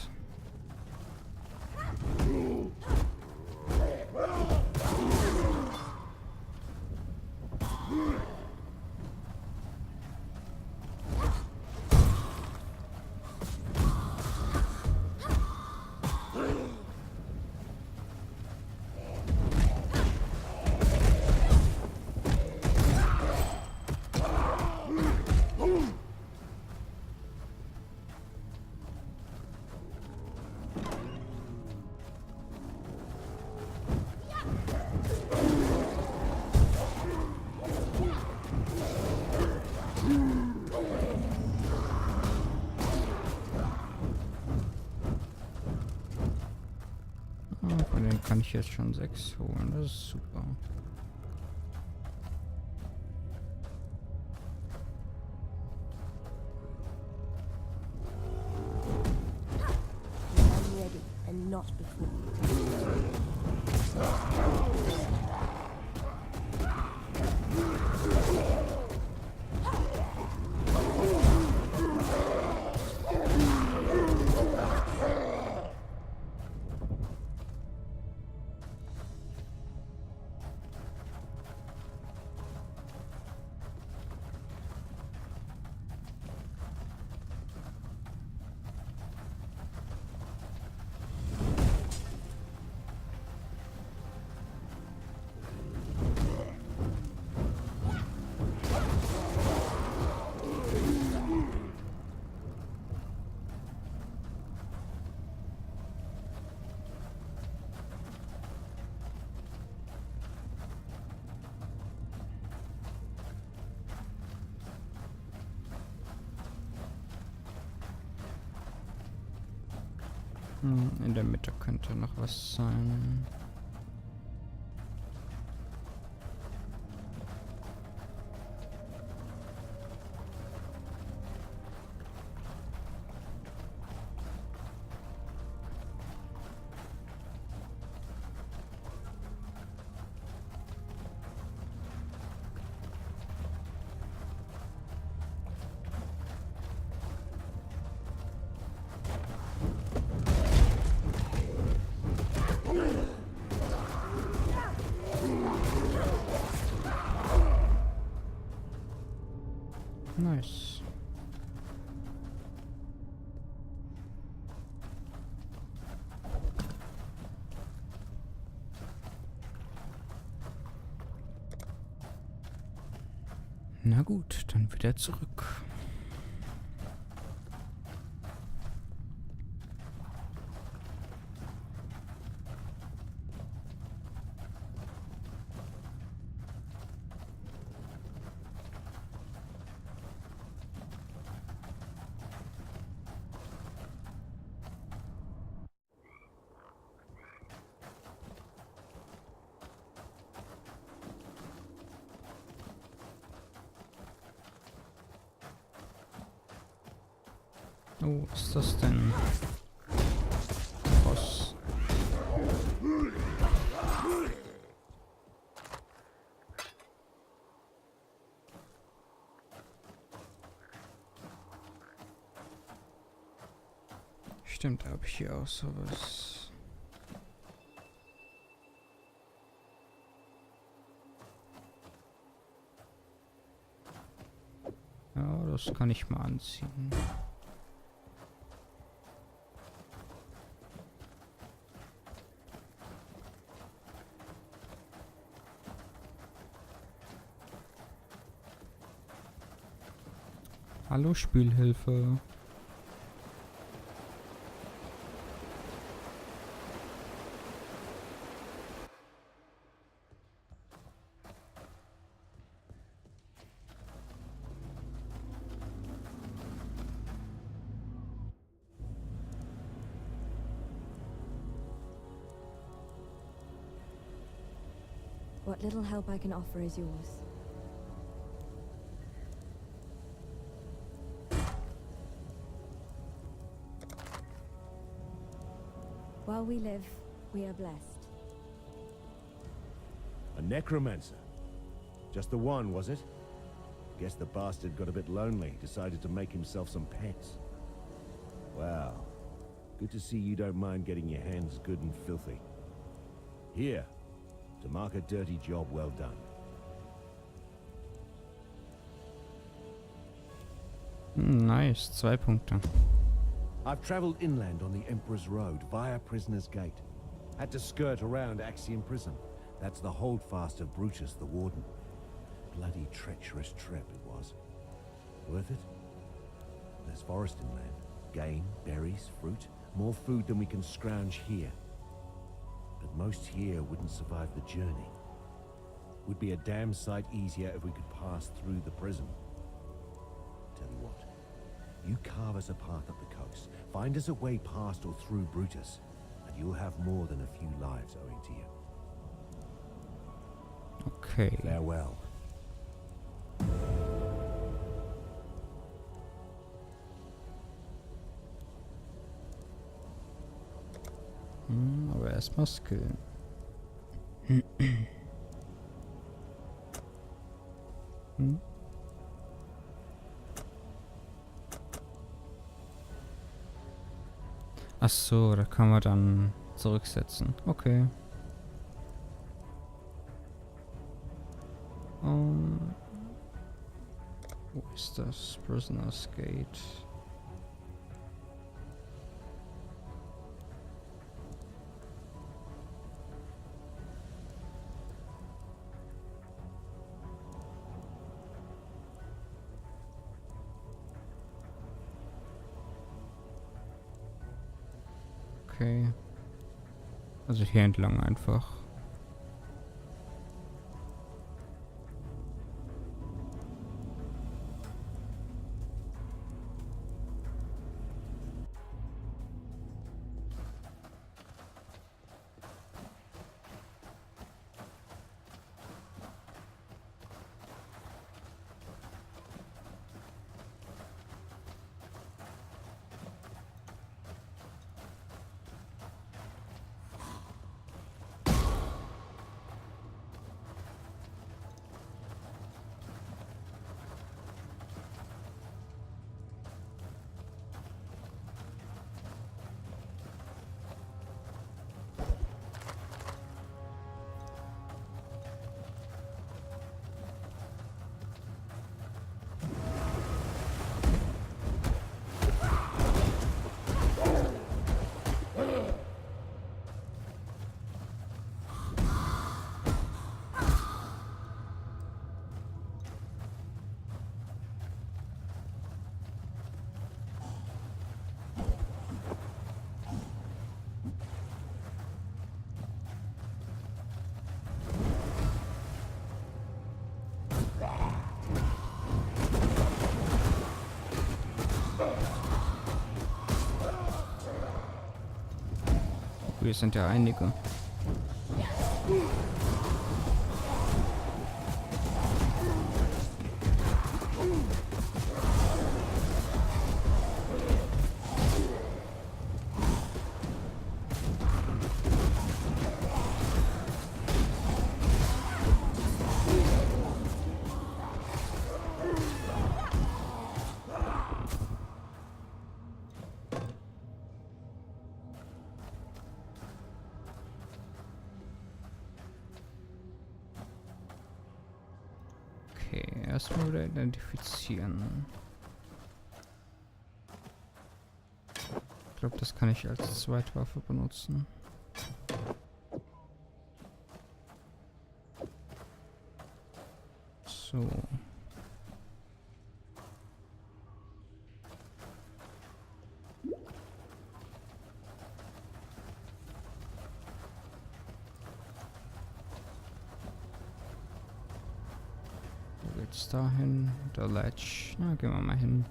Von denen kann ich jetzt schon 6 holen, das ist super. I'm ready, and not before. In der Mitte könnte noch was sein. Nice. Na gut, dann wieder zurück. Oh, was ist das denn? Boss. Stimmt, da habe ich hier auch sowas. Ja, das kann ich mal anziehen. Hallo Spielhilfe. What little help I can offer is yours. While we live, we are blessed. A necromancer? Just the one, was it? Guess the bastard got a bit lonely, decided to make himself some pets. Wow. Good to see you don't mind getting your hands good and filthy. Here, to mark a dirty job well done. Nice, 2 Punkte. I've traveled inland on the Emperor's Road via Prisoner's Gate. Had to skirt around Axiom Prison. That's the holdfast of Brutus the Warden. Bloody treacherous trip it was. Worth it? There's forest inland. Game, berries, fruit. More food than we can scrounge here. But most here wouldn't survive the journey. Would be a damn sight easier if we could pass through the prison. Tell you what. You carve us a path up the coast, find us a way past or through Brutus, and you'll have more than a few lives owing to you. Okay. Farewell. Aber erstmal skillen. Ach so, da kann man dann zurücksetzen. Okay. Wo ist das? Prisoner's Gate. Okay. Also hier entlang einfach. Wir sind ja einige. erstmal wieder identifizieren. Ich glaube, das kann ich als Zweitwaffe benutzen. So. Wo geht's dahin? Der Ledge. Na, gehen wir mal hin.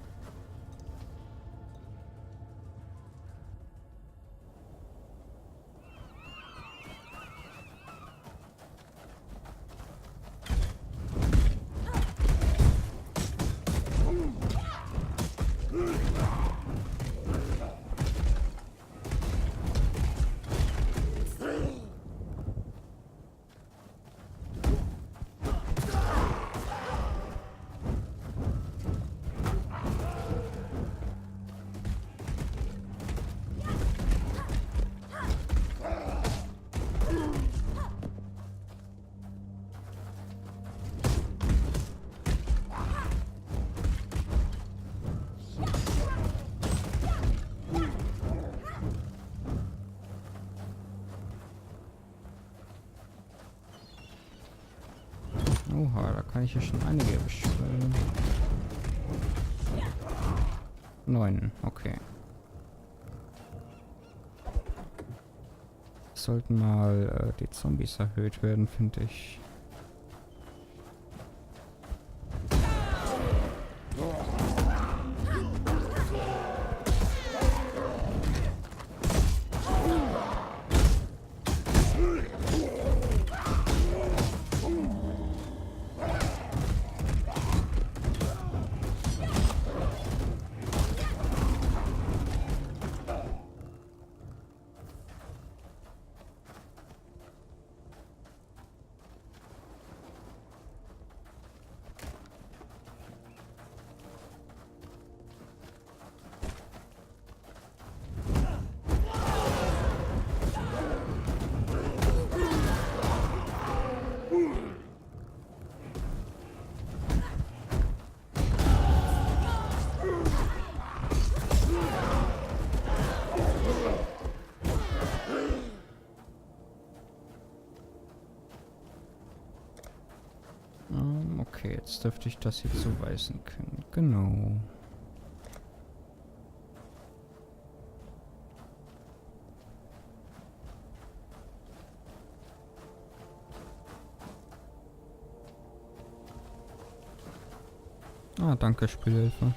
Oha, da kann ich ja schon einige beschwören. 9, okay. Sollten mal die Zombies erhöht werden, finde ich. Okay, jetzt dürfte ich das hier zuweisen können. Genau. Ah, danke, Spielhilfe.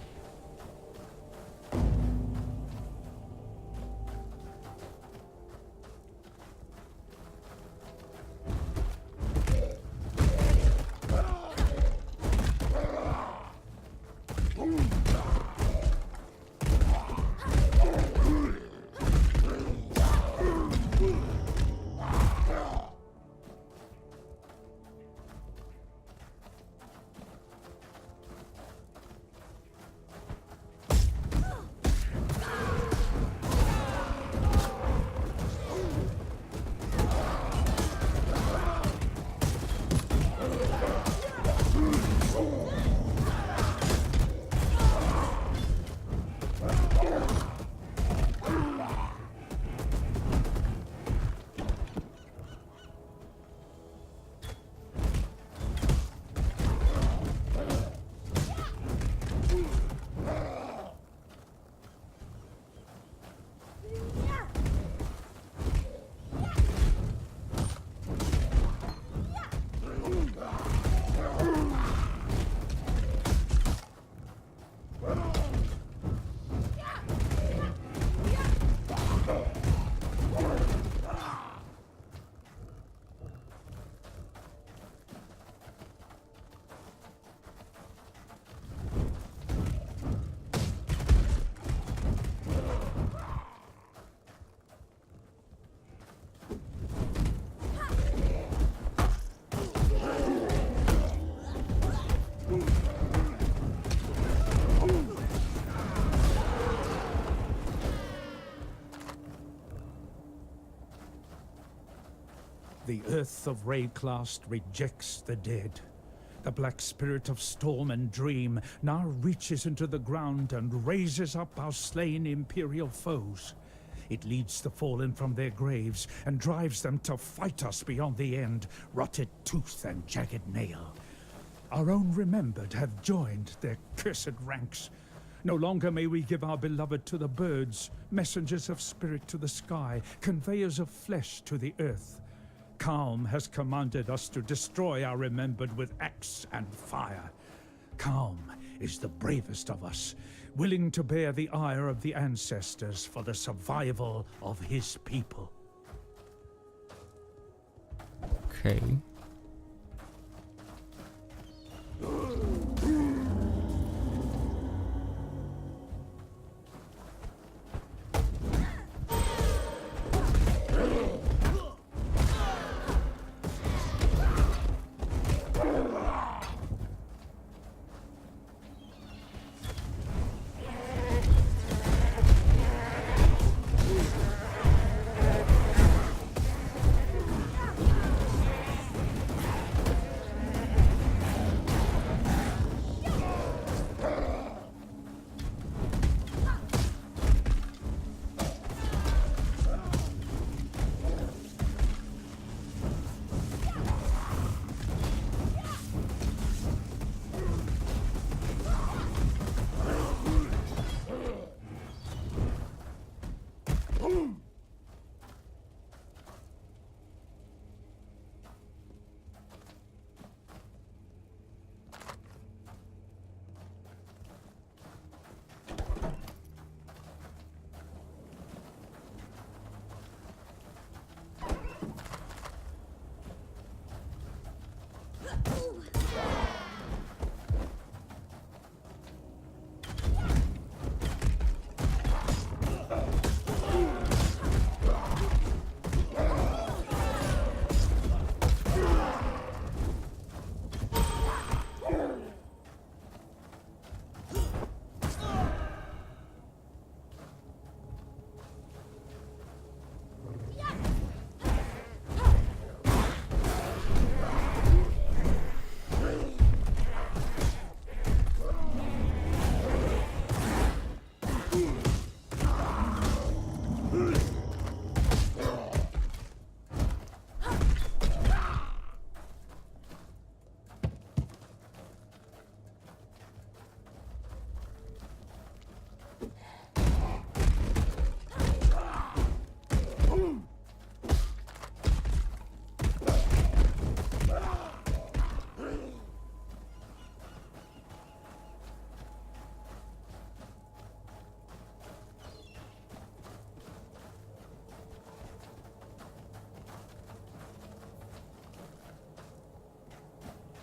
The earth of Rayclast rejects the dead. The black spirit of storm and dream now reaches into the ground and raises up our slain imperial foes. It leads the fallen from their graves and drives them to fight us beyond the end, rotted tooth and jagged nail. Our own remembered have joined their cursed ranks. No longer may we give our beloved to the birds, messengers of spirit to the sky, conveyors of flesh to the earth. Calm has commanded us to destroy our remembered with axe and fire. Calm is the bravest of us, willing to bear the ire of the ancestors for the survival of his people. Okay.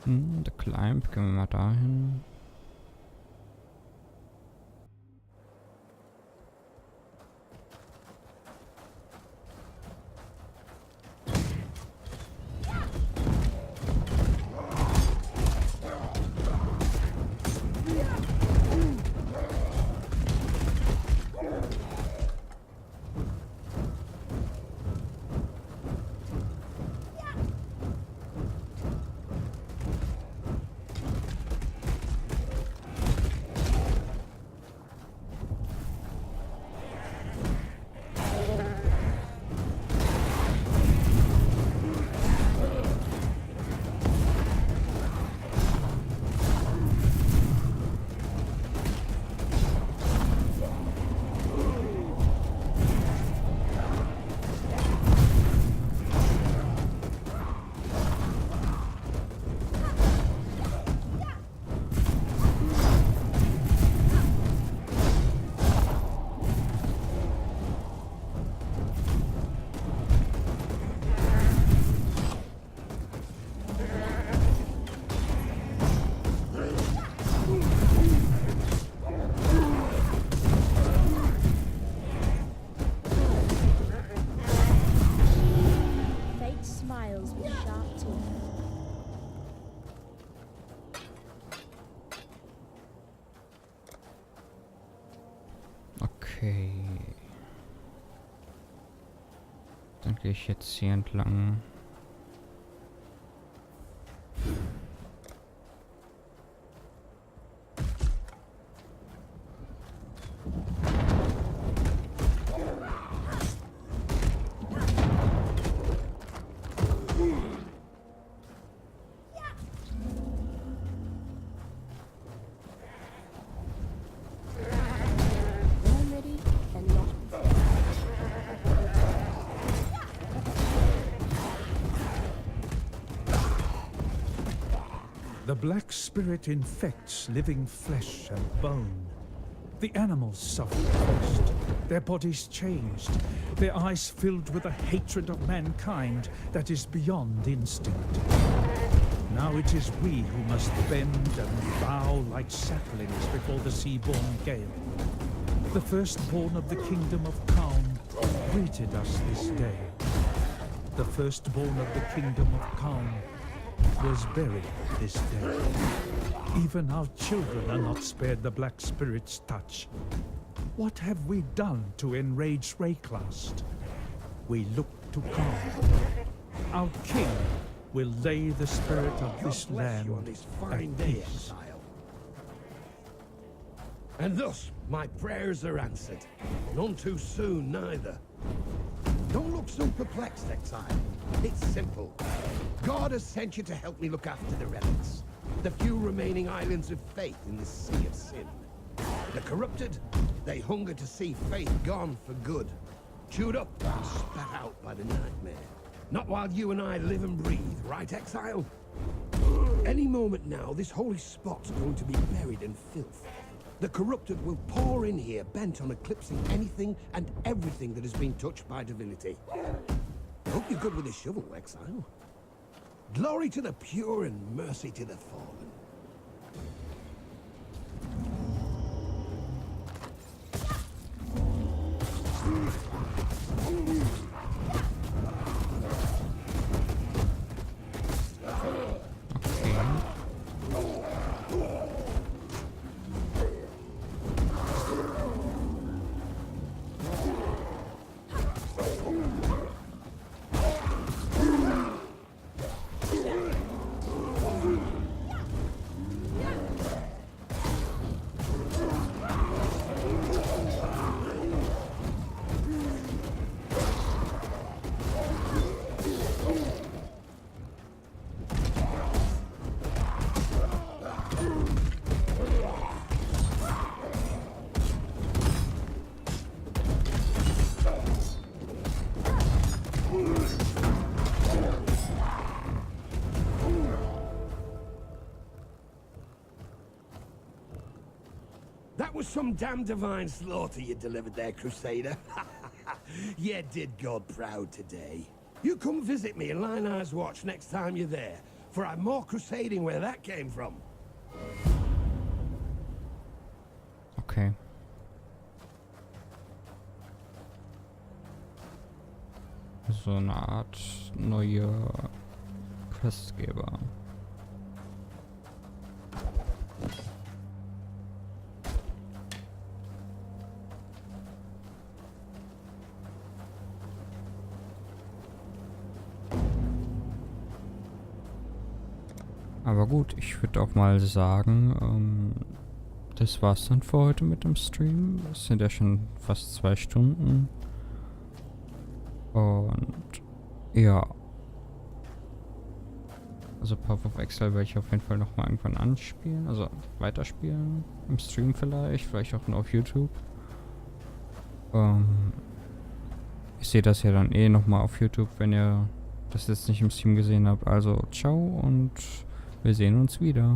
The Climb, gehen wir mal dahin. Okay. Dann gehe ich jetzt hier entlang. Black Spirit infects living flesh and bone. The animals suffer first, their bodies changed, their eyes filled with a hatred of mankind that is beyond instinct. Now it is we who must bend and bow like saplings before the sea-born gale. The firstborn of the kingdom of Calm greeted us this day. The firstborn of the kingdom of Calm was buried this day. Even our children are not spared the Black Spirit's touch. What have we done to enrage Rayclast? We look to Calm. Our king will lay the spirit of this land on this fine at day, peace. Exile. And thus my prayers are answered. None too soon, neither. Don't look so perplexed, Exile. It's simple. God has sent you to help me look after the relics. The few remaining islands of faith in this sea of sin. The corrupted, they hunger to see faith gone for good. Chewed up and spat out by the nightmare. Not while you and I live and breathe, right, Exile? Any moment now, this holy spot's going to be buried in filth. The corrupted will pour in here, bent on eclipsing anything and everything that has been touched by divinity. Hope you're good with a shovel, Exile. Glory to the pure and mercy to the fallen. That was some damn divine slaughter you delivered there, Crusader. You did God proud today. You come visit me in Line Eyes Watch next time you're there, for I'm more crusading where that came from. Okay. So eine Art neue Questgeber. Aber gut, ich würde auch mal sagen, das war's dann für heute mit dem Stream. Es sind ja schon fast 2 Stunden. Und ja. Also Path of Exile werde ich auf jeden Fall nochmal irgendwann anspielen. Also weiterspielen. Im Stream vielleicht auch nur auf YouTube. Ich sehe das ja dann eh nochmal auf YouTube, wenn ihr das jetzt nicht im Stream gesehen habt. Also ciao und wir sehen uns wieder.